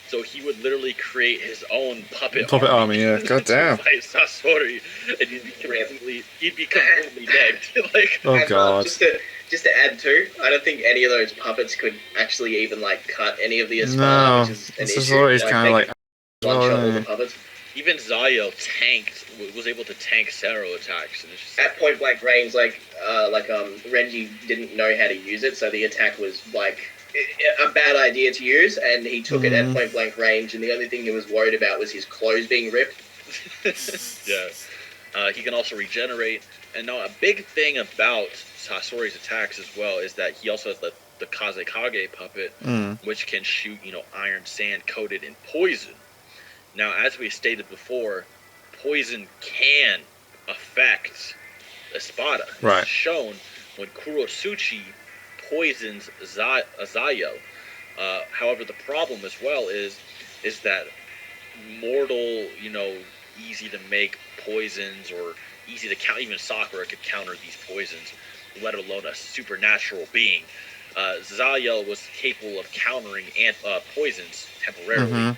So he would literally create his own puppet army. Yeah, goddamn. By Sasori, and he'd be completely dead. Like, oh god. Just to add too, I don't think any of those puppets could actually even like cut any of the Espada. No, which is an Sasori's kind of like one-shot the puppets. Even Zayo was able to tank Sero attacks. And it's just at point blank range, Renji didn't know how to use it, so the attack was like a bad idea to use, and he took it at point blank range, and the only thing he was worried about was his clothes being ripped. Yeah. He can also regenerate, and now a big thing about Sasori's attacks as well is that he also has the Kazekage puppet, which can shoot, iron sand coated in poison. Now, as we stated before, poison can affect Espada. Right. It's shown when Kurosuchi poisons Zayo. However, the problem as well is that mortal, easy to make poisons or easy to count. Even Sakura could counter these poisons, let alone a supernatural being. Zayo was capable of countering poisons temporarily.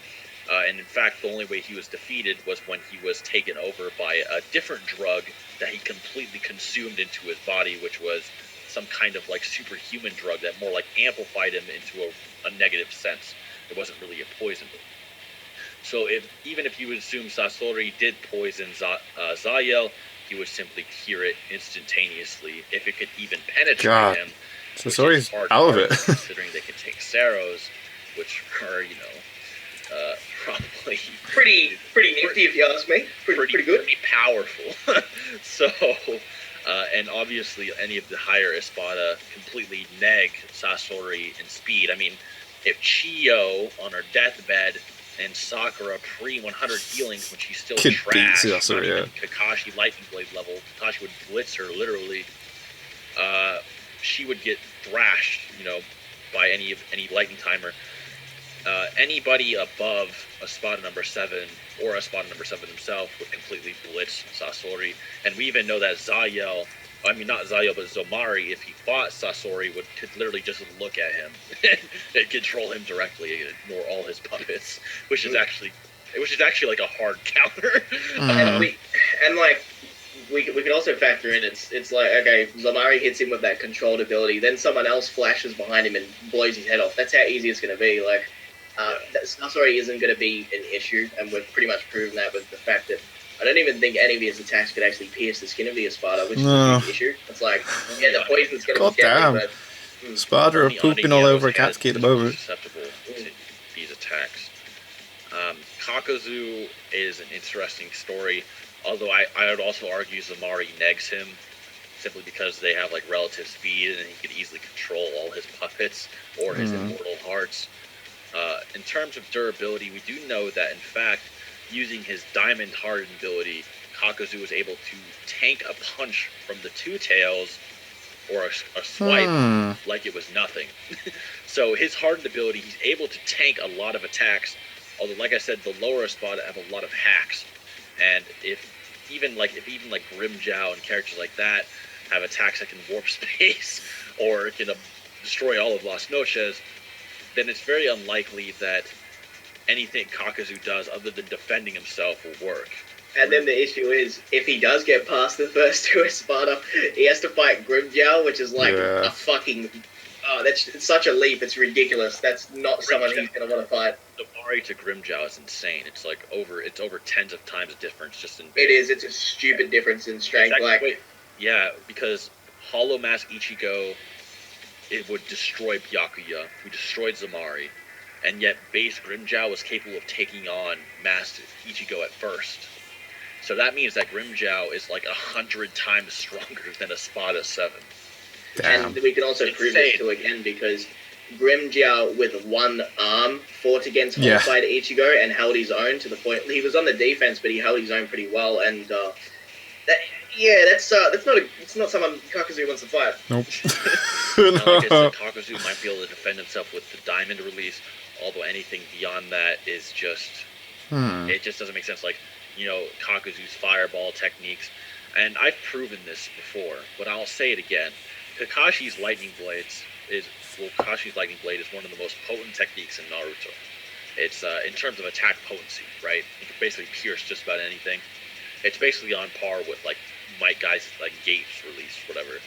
And in fact, the only way he was defeated was when he was taken over by a different drug that he completely consumed into his body, which was some kind of like superhuman drug that more like amplified him into a negative sense. It wasn't really a poison. So even if you would assume Sasori did poison Zayel, he would simply cure it instantaneously if it could even penetrate him. Sasori's out of it. Considering they can take Saros, which are, probably pretty nifty if you ask me. Pretty good. Pretty powerful. So, and obviously any of the higher Espada completely neg Sasori in speed. I mean, if Chiyo on her deathbed and Sakura pre-100 healings when she's still trash, Kakashi Lightning Blade level, Kakashi would blitz her literally. She would get thrashed, by any lightning timer. Anybody above Espada number 7 or Espada number 7 himself would completely blitz Sasori. And we even know that Zayel, not Zayel, but Zomari, if he fought Sasori, could literally just look at him and control him directly and ignore all his puppets, which is actually like a hard counter. We can also factor in it's like, okay, Zomari hits him with that controlled ability, then someone else flashes behind him and blows his head off. That's how easy it's going to be. Like, Sasori isn't going to be an issue, and we've pretty much proven that with the fact that I don't even think any of his attacks could actually pierce the skin of the Espada, which is a big issue. It's like, the poison's going to be deadly, but... Espada are pooping all over Akatsuki at the moment. Susceptible to these attacks. Kakuzu is an interesting story, although I would also argue Zomari negs him simply because they have like relative speed and he could easily control all his puppets or his immortal hearts. In terms of durability, we do know that in fact, using his diamond hardened ability, Kakuzu was able to tank a punch from the two tails or a swipe like it was nothing. So his hardened ability, he's able to tank a lot of attacks, although like I said, the lower Espada have a lot of hacks. And if even Grimjow and characters like that have attacks that can warp space or can destroy all of Las Noches, then it's very unlikely that anything Kakuzu does other than defending himself will work. And then the issue is, if he does get past the first two Espada, he has to fight Grimjow, which is like a fucking... it's such a leap, it's ridiculous. That's not someone he's going to want to fight. Zomari to Grimjow is insane. It's like over tens of times difference just in... It is, it's a stupid difference in strength. Because Hollow Mask Ichigo, it would destroy Byakuya, who destroyed Zomari, and yet base Grimjow was capable of taking on Masked Ichigo at first. So that means that Grimjow is like 100 times stronger than Espada 7. Damn. And we can also prove this too again, because Grimjow with one arm fought against Horrified Ichigo and held his own to the point he was on the defense, but he held his own pretty well. And that's not someone Kakuzu wants to fight. Nope. Like I said, Kakuzu might be able to defend himself with the diamond release, although anything beyond that is just it just doesn't make sense. Like, Kakuzu's fireball techniques, and I've proven this before, but I'll say it again. Kakashi's lightning blade is one of the most potent techniques in Naruto. It's in terms of attack potency, right? You can basically pierce just about anything. It's basically on par with like Might Guy's like Gates release, whatever.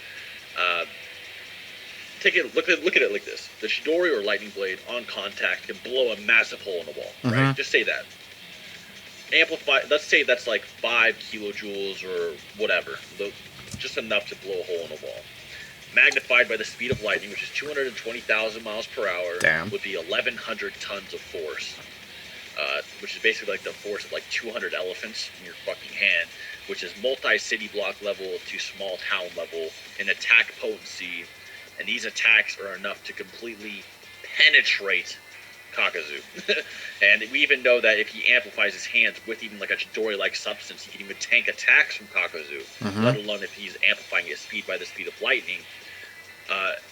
Look at it like this: the Chidori or lightning blade on contact can blow a massive hole in the wall, right? Just say that. Amplify. Let's say that's like 5 kilojoules or whatever, just enough to blow a hole in a wall. Magnified by the speed of lightning, which is 220,000 miles per hour, would be 1,100 tons of force, which is basically like the force of like 200 elephants in your fucking hand, which is multi-city block level to small town level in attack potency, and these attacks are enough to completely penetrate Kakuzu. And we even know that if he amplifies his hands with even like a Chidori-like substance, he can even tank attacks from Kakuzu, let alone if he's amplifying his speed by the speed of lightning.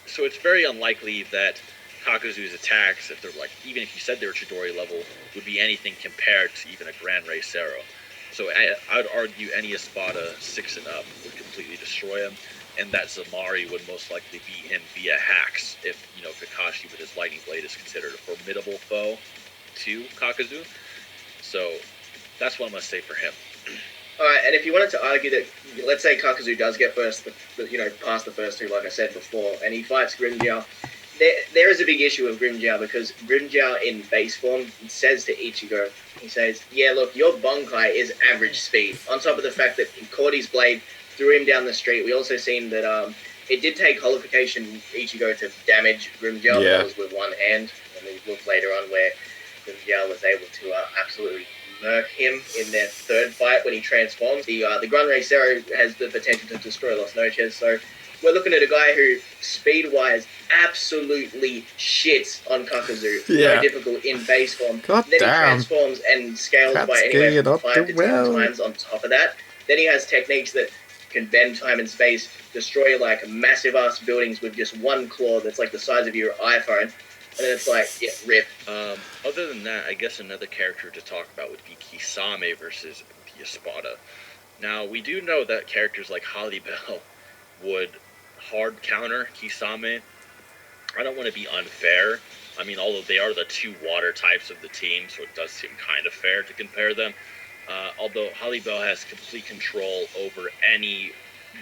So it's very unlikely that Kakuzu's attacks, if they're like, even if you said they were Chidori level, would be anything compared to even a Grand Rey Zero. So I would argue any Espada 6 and up would completely destroy him, and that Zomari would most likely beat him via hacks if, Kakashi with his lightning blade is considered a formidable foe to Kakuzu. So that's what I'm going to say for him. Alright, and if you wanted to argue that, let's say Kakuzu does get past the first two, like I said before, and he fights Grimjow, there is a big issue with Grimjow, because Grimjow in base form says to Ichigo, He says, yeah, look, your Bonkai is average speed. On top of the fact that he caught his blade, threw him down the street. We also seen that it did take Holification Ichigo to damage Grimmjow. Yeah. That was with one hand. And we looked later on where Grimmjow was able to absolutely murk him in their third fight when he transforms. The Grunray Zero has the potential to destroy Los Noches, so we're looking at a guy who, speed-wise, absolutely shits on Kakuzu. Yeah. No difficult in base form. God then damn. he transforms and scales by Akatsuki, anywhere from not 5 to 10 well. times on top of that. Then he has techniques that can bend time and space, destroy like massive-ass buildings with just one claw that's like the size of your iPhone. And then it's like, yeah, rip. Other than that, I guess another character to talk about would be Kisame versus the Espada. Now, we do know that characters like Halibel would hard counter Kisame. I don't want to be unfair. I mean, although they are the two water types of the team, so it does seem kind of fair to compare them. Although Halibel has complete control over any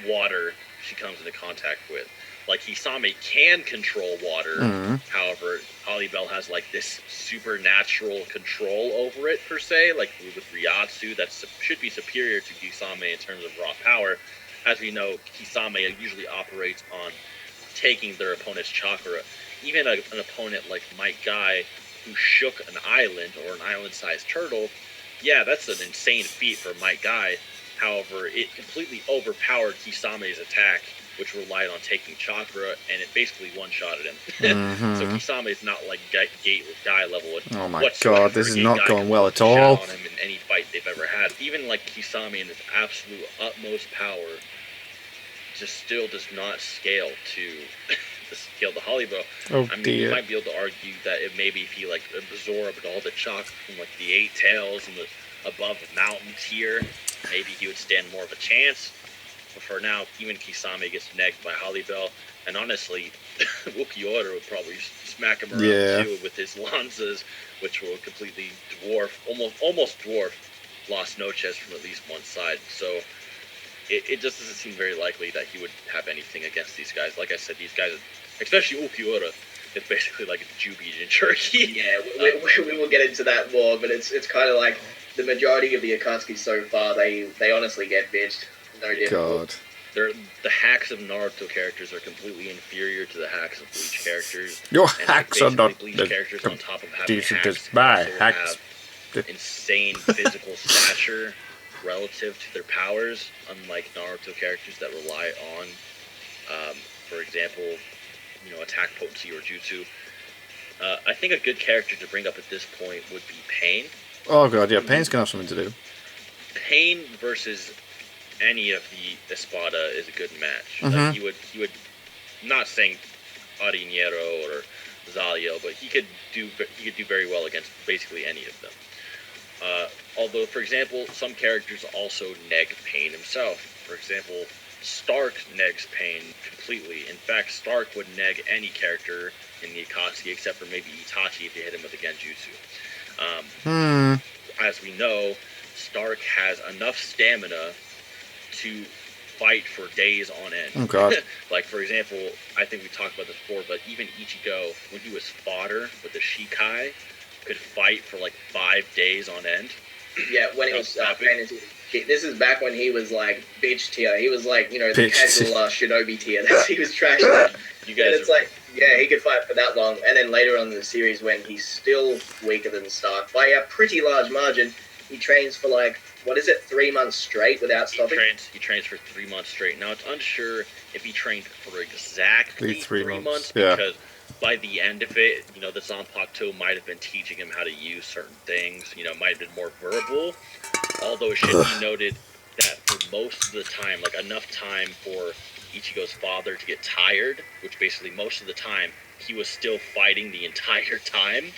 water she comes into contact with. Like, Kisame can control water, however, Halibel has, like, this supernatural control over it, per se, like with Ryatsu, that should be superior to Kisame in terms of raw power. As we know, Kisame usually operates on taking their opponent's chakra. Even an opponent like Might Guy, who shook an island, or an island-sized turtle, yeah, that's an insane feat for Might Guy. However, it completely overpowered Kisame's attack, which relied on taking chakra, and it basically one-shotted him. So Kisame's not like Gate Guy level. Oh my whatsoever. god, this is Gate not Guy going can well at shot all. on him in any fight they've ever had. Even like Kisame in his absolute utmost power just still does not scale to the Halibel. Oh I mean, dear. you might be able to argue that if maybe if he like absorbed all the chakra from like the 8 tails and the above mountain tier, maybe he would stand more of a chance. But for now, even Kisame gets negged by Halibel, and honestly, Ukiura would probably smack him around too with his lanzas, which will completely dwarf, almost dwarf Las Noches from at least one side. So it just doesn't seem very likely that he would have anything against these guys. Like I said, these guys, especially Ukiura, is basically like a Jubian in Turkey. Yeah, we will get into that more, but it's kind of like the majority of the Akatsuki so far, they honestly get bitched. No difficult. God. The hacks of Naruto characters are completely inferior to the hacks of Bleach characters. Your and hacks are not Bleach characters on top of having decent hacks, as my also hacks. have insane physical stature relative to their powers, unlike Naruto characters that rely on, for example, attack potency or jutsu. I think a good character to bring up at this point would be Pain. Oh god, yeah, Pain's gonna have something to do. Pain versus any of the Espada is a good match. Like he would, not saying Ariniero or Zalio, but he could do very well against basically any of them. Although, for example, some characters also neg Pain himself. For example, Stark negs Pain completely. In fact, Stark would neg any character in the Akatsuki except for maybe Itachi if they hit him with a Genjutsu. As we know, Stark has enough stamina to fight for days on end. Oh god. Like, for example, I think we talked about this before, but even Ichigo, when he was fodder with the Shikai, could fight for like 5 days on end. Yeah, when he was this is back when he was like bitch tier. He was like, the casual shinobi tier. He was trash. You guys, and it's like, yeah, he could fight for that long. And then later on in the series, when he's still weaker than Stark by a pretty large margin, he trains for like, 3 months straight without stopping? He trains for 3 months straight. Now, it's unsure if he trained for exactly 3 months because by the end of it, the Zanpakuto might have been teaching him how to use certain things, might have been more verbal. Although it should be noted that for most of the time, like enough time for Ichigo's father to get tired, which basically most of the time, he was still fighting the entire time.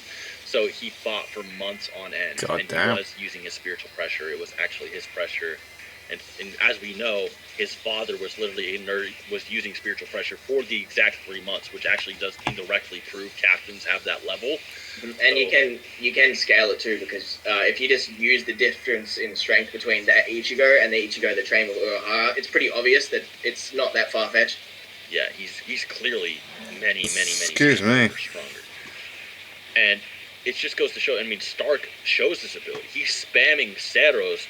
So he fought for months on end, he was using his spiritual pressure. It was actually his pressure, and as we know, his father was literally was using spiritual pressure for the exact 3 months, which actually does indirectly prove captains have that level. And so, you can scale it too, because if you just use the difference in strength between that Ichigo and the Ichigo that trained with Urahara, it's pretty obvious that it's not that far fetched. Yeah, he's clearly many Excuse me. stronger. And it just goes to show. I mean, Stark shows this ability. He's spamming Ceros,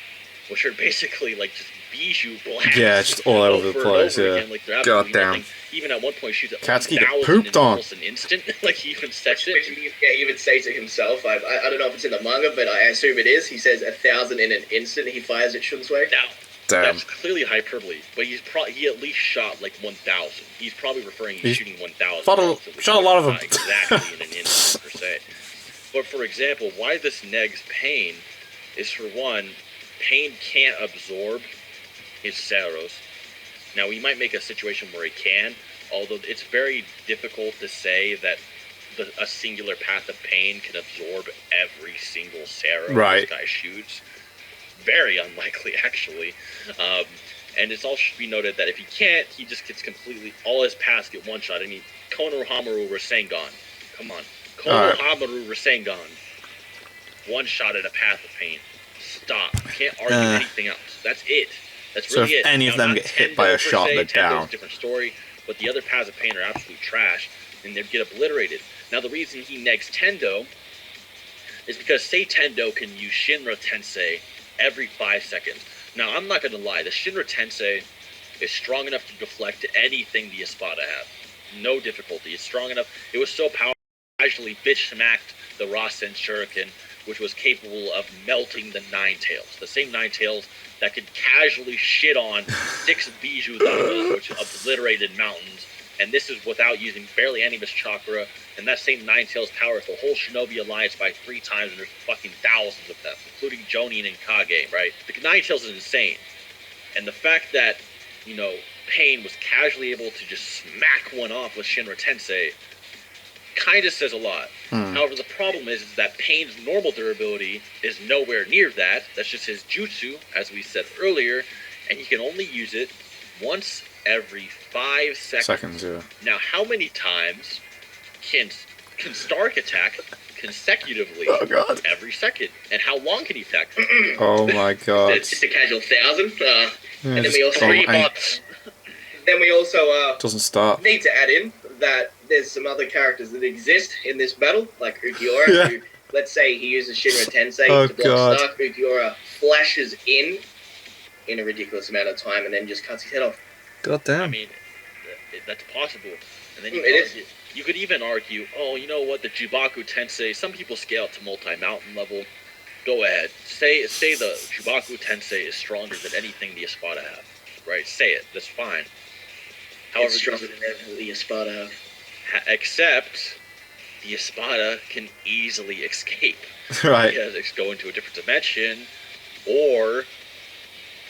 which are basically like just bijou blasts. Yeah, just all over the place. Yeah. Again. Like, they're absolutely God damn. nothing. Even at one point, shoots Akatsuki get 1,000 pooped in on. almost an instant. Like, he even says it. He even says it himself. I don't know if it's in the manga, but I assume it is. He says 1,000 in an instant. He fires at Shunsui. Now, Damn. that's clearly hyperbole, but he at least shot like 1,000. He's probably referring he's shooting 1,000. Shot a lot of them. Not exactly in an instant, per se. But for example, why this negs Pain is, for one, Pain can't absorb his Ceros. Now, we might make a situation where he can, although it's very difficult to say that a singular path of Pain can absorb every single Cero this guy shoots. Very unlikely, actually. And it's all should be noted that if he can't, he just gets completely... All his paths get one-shot. I mean, Konohamaru Rasengan. Come on. Konohamaru Rasengan. One-shot at a path of Pain. Stop. You can't argue anything else. That's it. That's really so if it. any of them get hit by a shot, they're down. Tendo's a different story, but the other paths of Pain are absolute trash, and they get obliterated. Now, the reason he negs Tendo is because, say, Tendo can use Shinra Tensei every 5 seconds. Now, I'm not going to lie. The Shinra Tensei is strong enough to deflect anything the Espada have. No difficulty. It's strong enough. It was so powerful, casually bitch-smacked the Rasen Shuriken, which was capable of melting the Nine Tails. The same Nine Tails that could casually shit on 6 Bijou Damas, which obliterated mountains. And this is without using barely any of his chakra. And that same Nine Tails powers the whole Shinobi Alliance by 3 times, and there's fucking thousands of them, including Jonin and Kage, right? The Nine Tails is insane. And the fact that, you know, Pain was casually able to just smack one off with Shinra Tensei kind of says a lot. However, the problem is that Pain's normal durability is nowhere near that. That's just his jutsu, as we said earlier, and he can only use it once every 5 seconds. Now, how many times can Stark attack consecutively every second? And how long can he attack? Oh my god. It's just a casual 1,000. And then we also 3 months. Then we also doesn't stop. need to add in that there's some other characters that exist in this battle, like Ukiura, who, let's say he uses Shinra Tensei to block Stark. Ukiura flashes in a ridiculous amount of time and then just cuts his head off. God damn. I mean, that's possible. And then you could even argue, oh, you know what, the Jubaku Tensei, some people scale it to multi-mountain level. Go ahead. Say the Jubaku Tensei is stronger than anything the Espada have. Right? Say it. That's fine. However, It's stronger than everything the Espada have. Except the Espada can easily escape. Right. Because it's go into a different dimension, or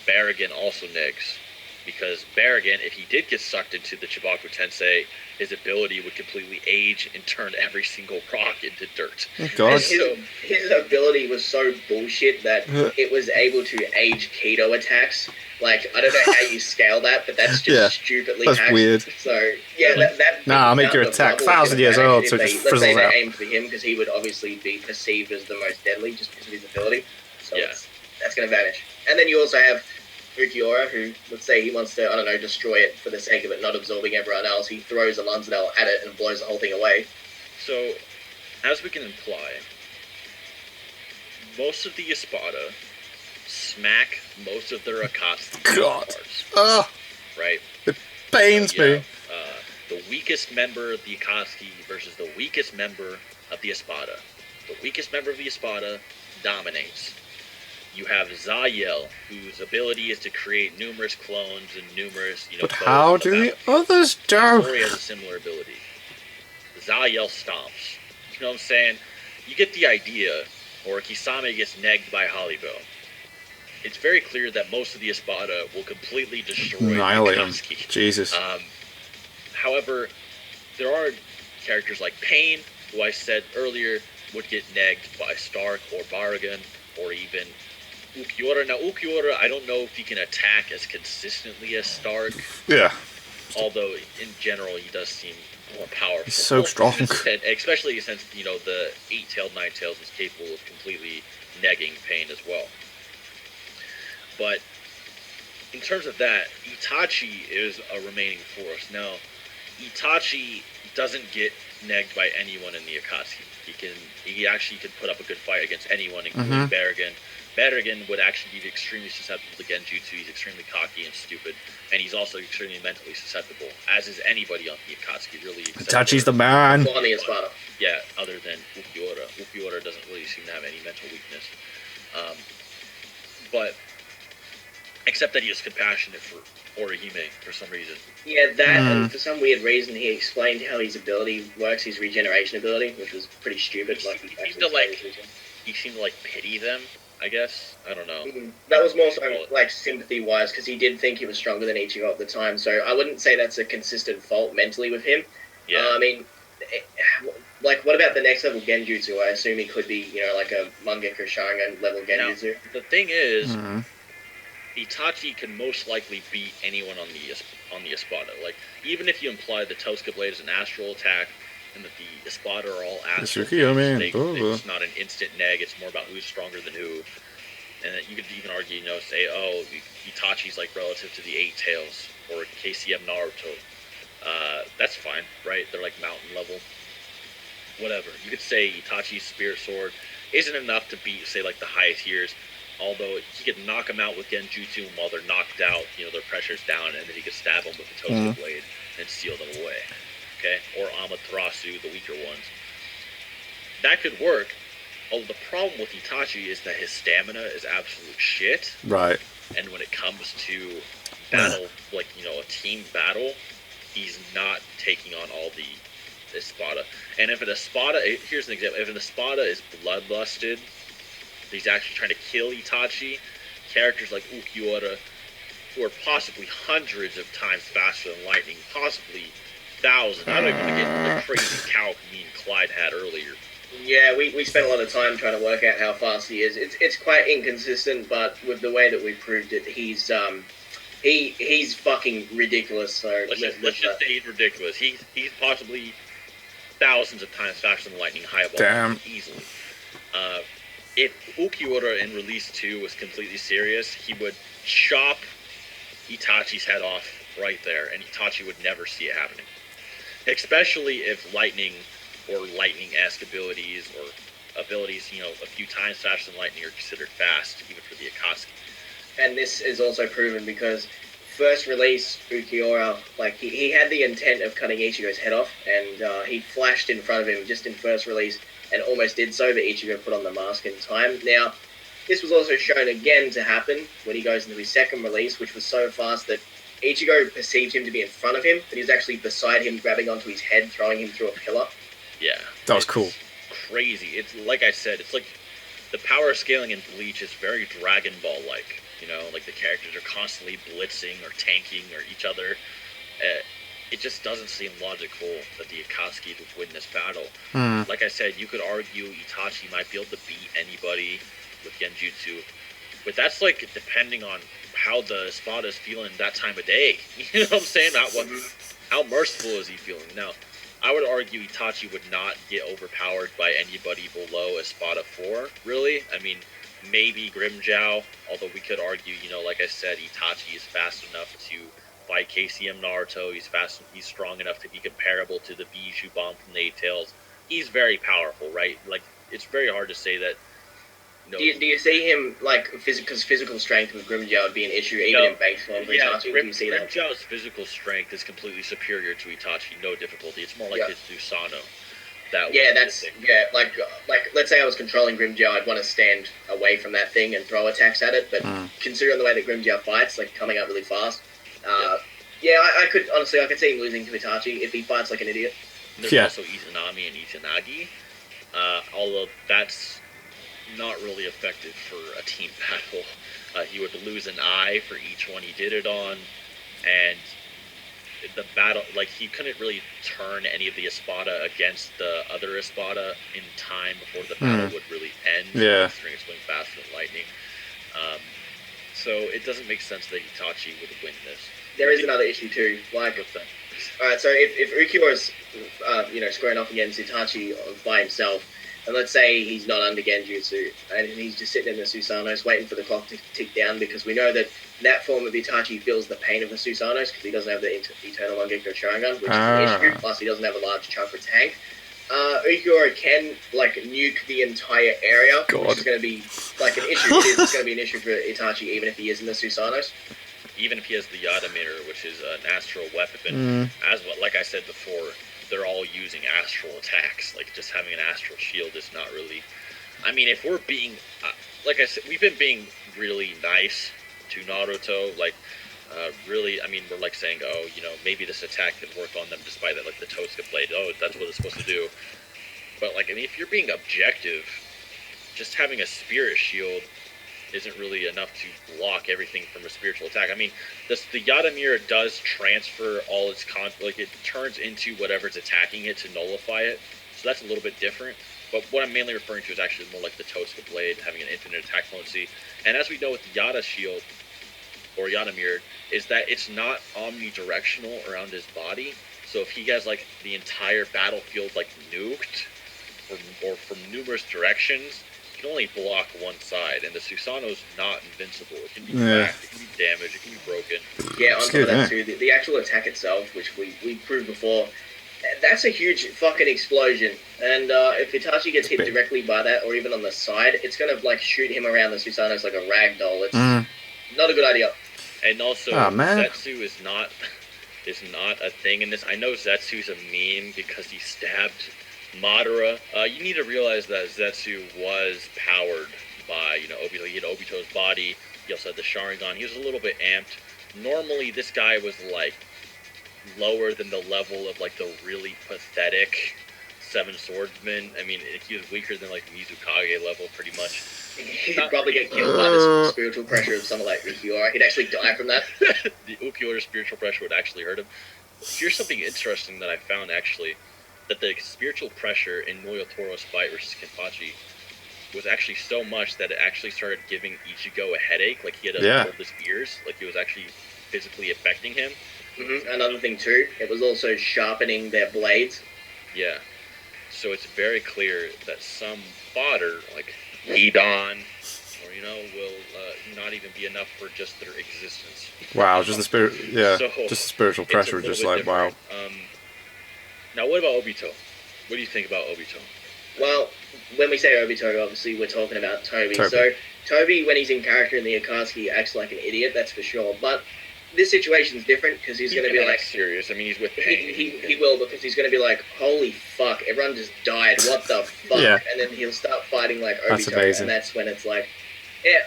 Barrigan also negs. Because Barrigan, if he did get sucked into the Chibaku Tensei, his ability would completely age and turn every single rock into dirt. Oh god. His ability was so bullshit that it was able to age Keto attacks. Like, I don't know how you scale that, but that's just stupidly that's hacked. weird. So, yeah, that I'll make your attack 1,000 years old, so it just let's say frizzles they out. aimed for him, because he would obviously be perceived as the most deadly, just because of his ability. So that's going to vanish. And then you also have Ukiura, who, let's say he wants to, I don't know, destroy it for the sake of it not absorbing everyone else. He throws a Lansdale at it and blows the whole thing away. So, as we can imply, most of the Espada smack most of their Akatsuki counterparts. Right? It pains me. The weakest member of the Akatsuki versus the weakest member of the Espada. The weakest member of the Espada dominates. You have Zayel, whose ability is to create numerous clones and numerous, But how do the others do? Tori has a similar ability. Zayel stomps. You know what I'm saying? You get the idea, or Kisame gets negged by Halibo. It's very clear that most of the Espada will completely destroy Annihilate him. Akatsuki. Jesus. However, there are characters like Pain, who I said earlier would get negged by Stark or Barragan, or even Ukiura. Now, Ukiura, I don't know if he can attack as consistently as Stark. Yeah. Although, in general, he does seem more powerful. He's so strong. And especially since, you know, the 8-tailed Nine-Tails is capable of completely negging Pain as well. But in terms of that, Itachi is a remaining force. Now, Itachi doesn't get negged by anyone in the Akatsuki. He actually could put up a good fight against anyone, including Berrigan. Berrigan would actually be extremely susceptible to Genjutsu. He's extremely cocky and stupid, and he's also extremely mentally susceptible, as is anybody on the Akatsuki, really. Itachi's the man. On the Espada. Yeah, other than Ukiura. Ukiura doesn't really seem to have any mental weakness. But, except that he is compassionate for Orihime for some reason. Yeah, that, and for some weird reason, he explained how his ability works, his regeneration ability, which was pretty stupid. He seemed to pity them, I guess. I don't know. That was more so sympathy-wise, because he did think he was stronger than Ichigo at the time. So I wouldn't say that's a consistent fault mentally with him. Yeah. What about the next level Genjutsu? I assume he could be, a Mangekyo Sharingan level Genjutsu. Now, the thing is, Itachi can most likely beat anyone on the Espada. Even if you imply the Tosca Blade is an astral attack, and that the Espada are all astral, it's not an instant neg. It's more about who's stronger than who. And you could even argue, say, Itachi's relative to the Eight Tails or KCM Naruto. That's fine, right? They're mountain level. Whatever. You could say Itachi's Spirit Sword isn't enough to beat, say, the high tiers. Although he could knock them out with Genjutsu, and while they're knocked out, their pressure's down, and then he could stab them with the Tosca Blade and seal them away. Okay? Or Amaterasu, the weaker ones. That could work. Although the problem with Itachi is that his stamina is absolute shit. Right. And when it comes to battle, a team battle, he's not taking on all the Espada. And if an Espada, here's an example, if an Espada is bloodlusted, he's actually trying to kill Itachi, characters like Ukiura, who are possibly hundreds of times faster than lightning, possibly thousands. I don't even want to get the crazy calc me and Clyde had earlier. Yeah, we spent a lot of time trying to work out how fast he is. It's quite inconsistent, but with the way that we proved it, he's fucking ridiculous. So let's just say he's ridiculous. He's possibly thousands of times faster than lightning highball easily. If Ukiura in Release 2 was completely serious, he would chop Itachi's head off right there, and Itachi would never see it happening. Especially if lightning or lightning-esque abilities or abilities, a few times faster than lightning are considered fast, even for the Akatsuki. And this is also proven because first release Ukiura, he had the intent of cutting Ichigo's head off, and he flashed in front of him just in first release, and almost did so, but Ichigo put on the mask in time. Now, this was also shown again to happen when he goes into his second release, which was so fast that Ichigo perceived him to be in front of him, but he was actually beside him, grabbing onto his head, throwing him through a pillar. Yeah. That was cool. Crazy. It's like I said, it's like the power scaling in Bleach is very Dragon Ball-like. The characters are constantly blitzing or tanking or each other. It just doesn't seem logical that the Akatsuki would win this battle. Like I said, you could argue Itachi might be able to beat anybody with Genjutsu, but that's depending on how the Espada is feeling that time of day. You know what I'm saying? How merciful is he feeling? Now, I would argue Itachi would not get overpowered by anybody below Espada 4, really. I mean, maybe Grimmjow, although we could argue, like I said, Itachi is fast enough to fight KCM Naruto. He's strong enough to be comparable to the Bijou Bomb from the Eight Tails. He's very powerful, right? It's very hard to say that. Do you see him because physical strength with Grimmjow would be an issue even in base form for Itachi? Do you see that? Grimmjow's physical strength is completely superior to Itachi. No difficulty. It's more like his Susano. Let's say I was controlling Grimmjow, I'd want to stand away from that thing and throw attacks at it. But considering the way that Grimmjow fights, coming up really fast. I could see him losing to Itachi if he fights like an idiot. There's also Izanami and Izanagi, although that's not really effective for a team battle. He would lose an eye for each one he did it on, and the battle, he couldn't really turn any of the Espada against the other Espada in time before the battle would really end. Yeah. Considering it's going faster than lightning. So it doesn't make sense that Itachi would win this. There is another issue too. Alright, so if Ukiura's, squaring off against Itachi by himself, And let's say he's not under Genjutsu, and he's just sitting in the Susanos waiting for the clock to tick down, because we know that that form of Itachi feels the pain of the Susanos because he doesn't have the Eternal Mangekyo Sharingan, which is an issue, plus he doesn't have a large chakra tank. Ukiura can, like, nuke the entire area, which is going to be, like, an issue. It's going to be an issue for Itachi, even if he is in the Susanos. Even if he has the Yada Mirror, which is an astral weapon, as well, like I said before, they're all using astral attacks. Like, just having an astral shield is not really... I mean, if we're being... like I said, we've been being really nice to Naruto. Like, really, I mean, we're like saying, oh, you know, maybe this attack can work on them despite that, like, the Tosuka blade. Oh, that's what it's supposed to do. But, like, I mean, if you're being objective, just having a spirit shield isn't really enough to block everything from a spiritual attack. I mean, the Yada Mirror does transfer all its like, it turns into whatever's attacking it to nullify it. So that's a little bit different. But what I'm mainly referring to is actually more like the Tosuka blade having an infinite attack potency. And as we know with the Yada shield, or Yada Mirror, is that it's not omnidirectional around his body. So if he has, like, the entire battlefield, like, nuked, or from numerous directions, can only block one side, and the Susanoo's not invincible. It can be cracked, it can be damaged, it can be broken. Yeah, on top of that too, the actual attack itself, which we proved before, that's a huge fucking explosion. And if Itachi gets hit directly by that, or even on the side, it's gonna, like, shoot him around the Susanos like a rag doll. It's not a good idea. And also, Zetsu is not a thing in this. I know Zetsu's a meme because he stabbed Madara. You need to realize that Zetsu was powered by, you know, Obito. He had Obito's body. He also had the Sharingan. He was a little bit amped. Normally, this guy was, like, lower than the level of, like, the really pathetic Seven Swordsmen. I mean, he was weaker than, like, Mizukage level, pretty much. He'd probably get killed by the spiritual pressure of someone like Ukiura. He'd actually die from that. The Ukiura spiritual pressure would actually hurt him. Here's something interesting that I found, actually. That the spiritual pressure in Moyotoro's fight versus Kenpachi was actually so much that it actually started giving Ichigo a headache. Like, he had to hold his ears. Like, it was actually physically affecting him. Another thing too, it was also sharpening their blades. Yeah. So it's very clear that some fodder, like Hidan, or, you know, will not even be enough for just their existence. Wow, just the spirit, so just the spiritual pressure, just like, different. Wow. Now, what about Obito? What do you think about Obito? Well, when we say Obito, obviously we're talking about Toby. So, Toby, when he's in character in the Akatsuki, acts like an idiot, that's for sure. But this situation's different because he's going to be like... serious. I mean, he's with pain. He will, because he's going to be like, holy fuck, everyone just died, what the fuck? Yeah. And then he'll start fighting like Obito. That's amazing. And that's when it's like... Yeah,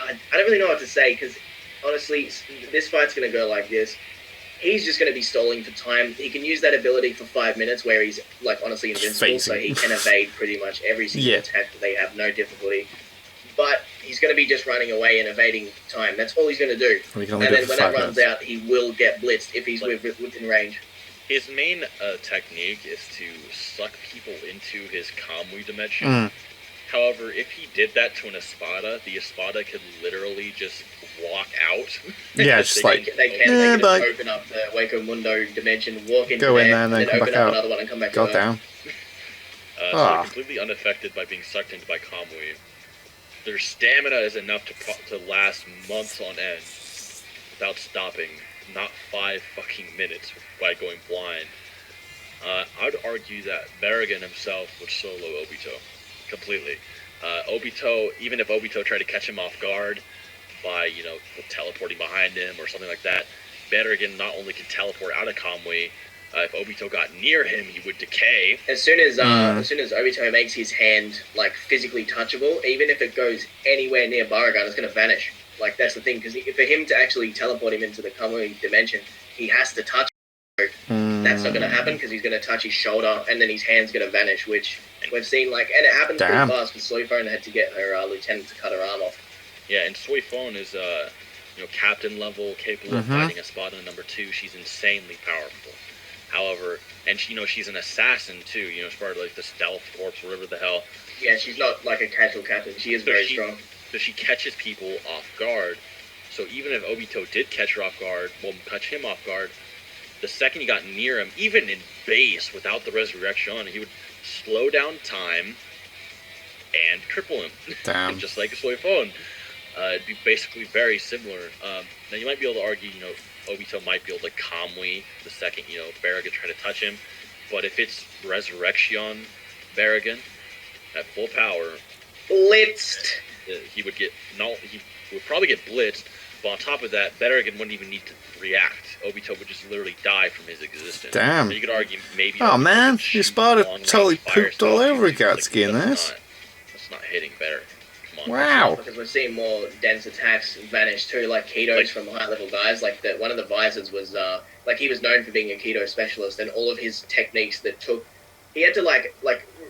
I don't really know what to say, because honestly, this fight's going to go like this. He's just going to be stalling for time. He can use that ability for 5 minutes where he's, like, honestly invincible, so he can evade pretty much every single attack that they have, no difficulty. But he's going to be just running away and evading time. That's all he's going to do. And then when that runs out, he will get blitzed if he's within range. His main technique is to suck people into his Kamui dimension. However, if he did that to an Espada, the Espada could literally just walk out. Yeah, just they can just open up the Waco Mundo dimension, walk into go in there, and then come open back up out. another one and come back Go out. down. So they're completely unaffected by being sucked into by Kamui. Their stamina is enough to last months on end without stopping, not 5 fucking minutes by going blind. I'd argue that Berrigan himself would solo Obito completely. Obito, even if Obito tried to catch him off guard by, you know, teleporting behind him or something like that, Berrigan not only can teleport out of Kamui, if Obito got near him, he would decay. As soon as Obito makes his hand, like, physically touchable, even if it goes anywhere near Baragon, it's going to vanish. Like, that's the thing, because for him to actually teleport him into the Kamui dimension, he has to touch him. That's not going to happen, because he's going to touch his shoulder, and then his hand's going to vanish, which we've seen, like, and it happens pretty fast, because Soifone had to get her lieutenant to cut her arm off. Yeah, and Soifone is, you know, captain level, capable of fighting Espada number 2. She's insanely powerful. However, and she, you know, she's an assassin too. You know, as part of like the stealth corps, whatever the hell. Yeah, she's not like a casual captain. She is very strong. So she catches people off guard. So even if Obito did catch her off guard, catch him off guard, the second he got near him, even in base without the resurrection on, he would slow down time, and triple him. Damn. Just like a soy phone. It'd be basically very similar. Now you might be able to argue, Obito might be able to Kamui the second, Baragon try to touch him. But if it's Resurrection Baragon at full power, blitzed. He would probably get blitzed. But on top of that, Baragon wouldn't even need to react. Obito would just literally die from his existence. Damn. So you could argue maybe. Oh man, the Espada totally pooped all over Akatsuki in this. That's not hitting better. Wow. Because we're seeing more dense attacks vanish too, like Kido's from high level guys. Like one of the visors was he was known for being a Kido specialist, and all of his techniques he had to like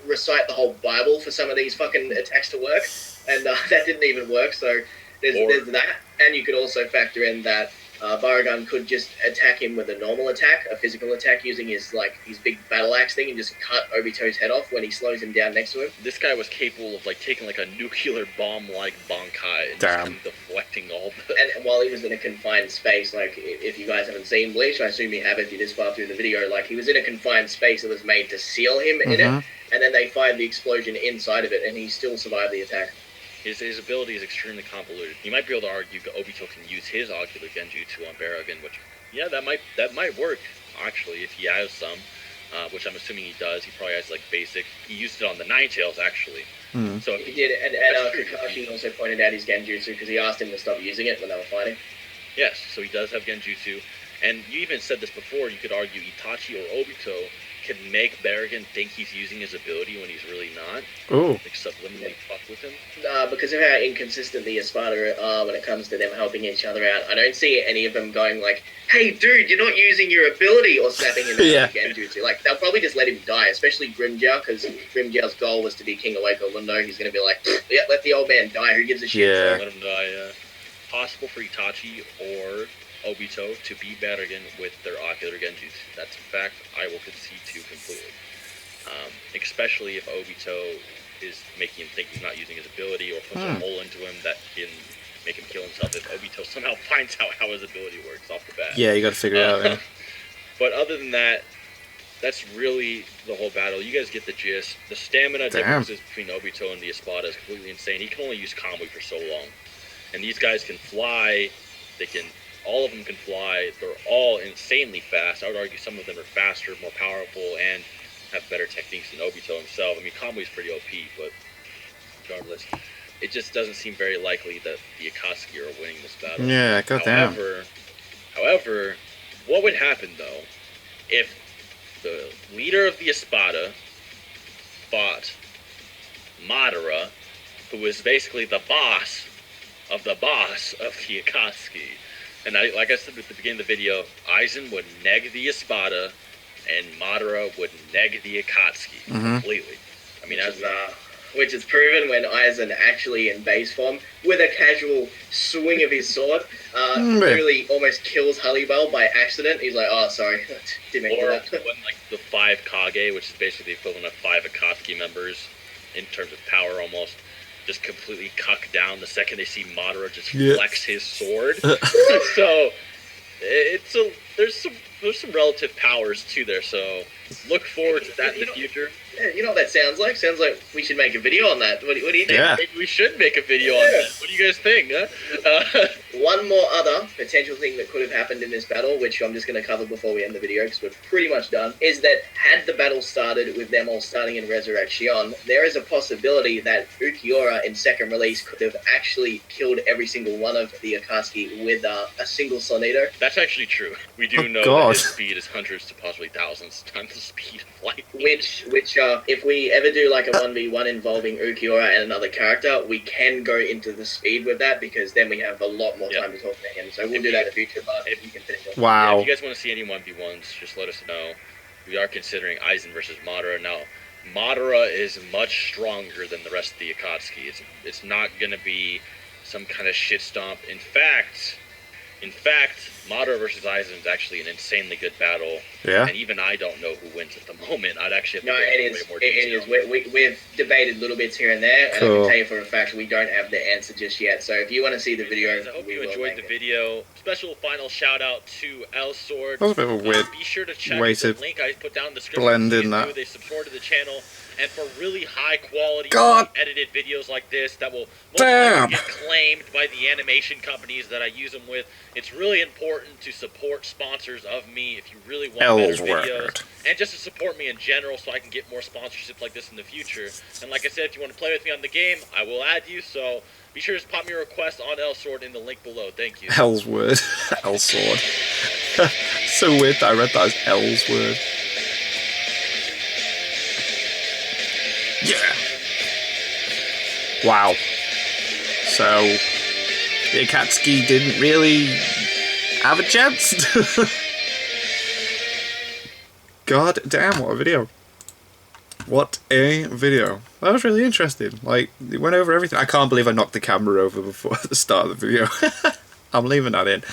recite the whole Bible for some of these fucking attacks to work, and that didn't even work. So there's that, and you could also factor in that Baragon could just attack him with a normal attack, a physical attack, using his big battle axe thing, and just cut Obito's head off when he slows him down next to him. This guy was capable of taking a nuclear bomb like Bankai and just deflecting all the... And while he was in a confined space, if you guys haven't seen Bleach, I assume you have if you're this far through the video, he was in a confined space that was made to seal him in it, and then they fired the explosion inside of it, and he still survived the attack. His ability is extremely convoluted. You might be able to argue Obito can use his Ocular Genjutsu on Baragon, which, that might work, actually, if he has some, which I'm assuming he does. He probably has, basic. He used it on the Ninetales, actually. Mm. So he did, and Kakashi also pointed out his Genjutsu, because he asked him to stop using it when they were fighting. Yes, so he does have Genjutsu, and you even said this before, you could argue Itachi or Obito can make Baragon think he's using his ability when he's really not. Ooh. Subliminally fuck with him. Because of how inconsistent the Espada are when it comes to them helping each other out. I don't see any of them going hey dude, you're not using your ability, or snapping him out with Genjutsu. They'll probably just let him die, especially Grimmjow, because Grimmjow's goal was to be King of Wako Lundo. He's going to be yeah, let the old man die, who gives a shit. Yeah. So let him die, Possible for Itachi or Obito to beat Baragon with their Ocular Genjutsu. That's a fact I will concede to completely. Especially if Obito is making him think he's not using his ability, or puts a hole into him that can make him kill himself if Obito somehow finds out how his ability works off the bat. Yeah, you gotta figure it out. Yeah. But other than that, that's really the whole battle. You guys get the gist. The stamina differences between Obito and the Espada is completely insane. He can only use Kamui for so long. And these guys can fly. All of them can fly. They're all insanely fast. I would argue some of them are faster, more powerful, and have better techniques than Obito himself. I mean, Kamui's pretty OP, but regardless, it just doesn't seem very likely that the Akatsuki are winning this battle. Yeah, goddamn. However, what would happen, though, if the leader of the Espada fought Madara, who is basically the boss of the Akatsuki? And like I said at the beginning of the video, Aizen would neg the Espada, and Madara would neg the Akatsuki completely. I mean, which is proven when Aizen actually in base form, with a casual swing of his sword, literally almost kills Halibal by accident. He's like, oh, sorry, didn't mean to do that. When, the 5 Kage, which is basically the equivalent of 5 Akatsuki members in terms of power almost, just completely cuck down the second they see Madara just flex his sword. So there's some relative powers too there. So look forward to that in the future. Yeah, you know what that sounds like? Sounds like we should make a video on that. What do you think? Yeah. Maybe we should make a video on that. What do you guys think? Huh? One more other potential thing that could have happened in this battle, which I'm just going to cover before we end the video because we're pretty much done, is that had the battle started with them all starting in Resurrection, there is a possibility that Ukiura in second release could have actually killed every single one of the Akatsuki with a single Sonato. That's actually true. We do know that his speed is hundreds to possibly thousands times the speed of light. Which if we ever do like a 1v1 involving Ukiura and another character, we can go into the speed with that because then we have a lot more time to talk to him. So we'll do that in the future, but if you can finish off. Wow. Yeah, if you guys want to see any 1v1s, just let us know. We are considering Aizen versus Madara. Now, Madara is much stronger than the rest of the Akatsuki. It's not going to be some kind of shit stomp. In fact, Madara versus Aizen is actually an insanely good battle. Yeah. And even I don't know who wins at the moment. I'd actually have to No, get it way is. more It detail. is. We've debated little bits here and there, and I Cool. can tell you for a fact we don't have the answer just yet. So if you want to see the video, I hope we you will enjoyed make the it. video. Special final shout out to L Sword. That was a bit of a weird Be sure to check way the to link I put down in the description. blend in Please that. do. They supported the channel, and for really high quality God. edited videos like this that will most Damn. likely get claimed by the animation companies that I use them with, it's really important to support sponsors of me if you really want better videos, and just to support me in general so I can get more sponsorships like this in the future. And like I said, if you want to play with me on the game, I will add you, so be sure to pop me a request on L Sword in the link below. Thank you. Hell's word. L sword. So weird that I read that as Hell's word. Yeah. Wow. So the Akatsuki didn't really have a chance. God damn, what a video. What a video. That was really interesting. Like, it went over everything. I can't believe I knocked the camera over before at the start of the video. I'm leaving that in.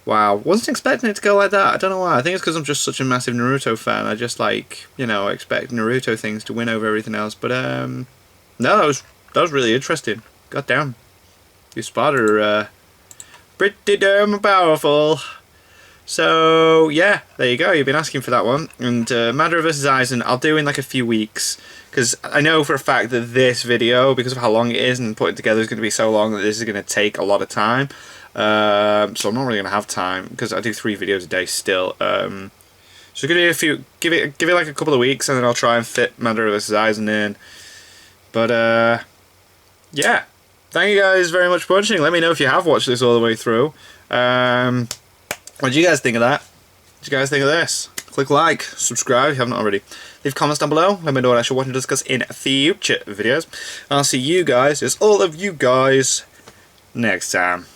Wow. Wasn't expecting it to go like that. I don't know why. I think it's because I'm just such a massive Naruto fan. I just, like, you know, expect Naruto things to win over everything else. But, no, that was really interesting. God damn. The Espada are pretty damn powerful. So, yeah, there you go. You've been asking for that one. And Madara vs. Aizen, I'll do in like a few weeks. Because I know for a fact that this video, because of how long it is and putting it together, is going to be so long that this is going to take a lot of time. So I'm not really going to have time, because I do 3 videos a day still. So give it like a couple of weeks, and then I'll try and fit Madara vs. Aizen in. But, yeah. Thank you guys very much for watching. Let me know if you have watched this all the way through. What do you guys think of that? What do you guys think of this? Click like, subscribe if you haven't already. Leave comments down below. Let me know what I should want to discuss in future videos. I'll see you guys, all of you guys, next time.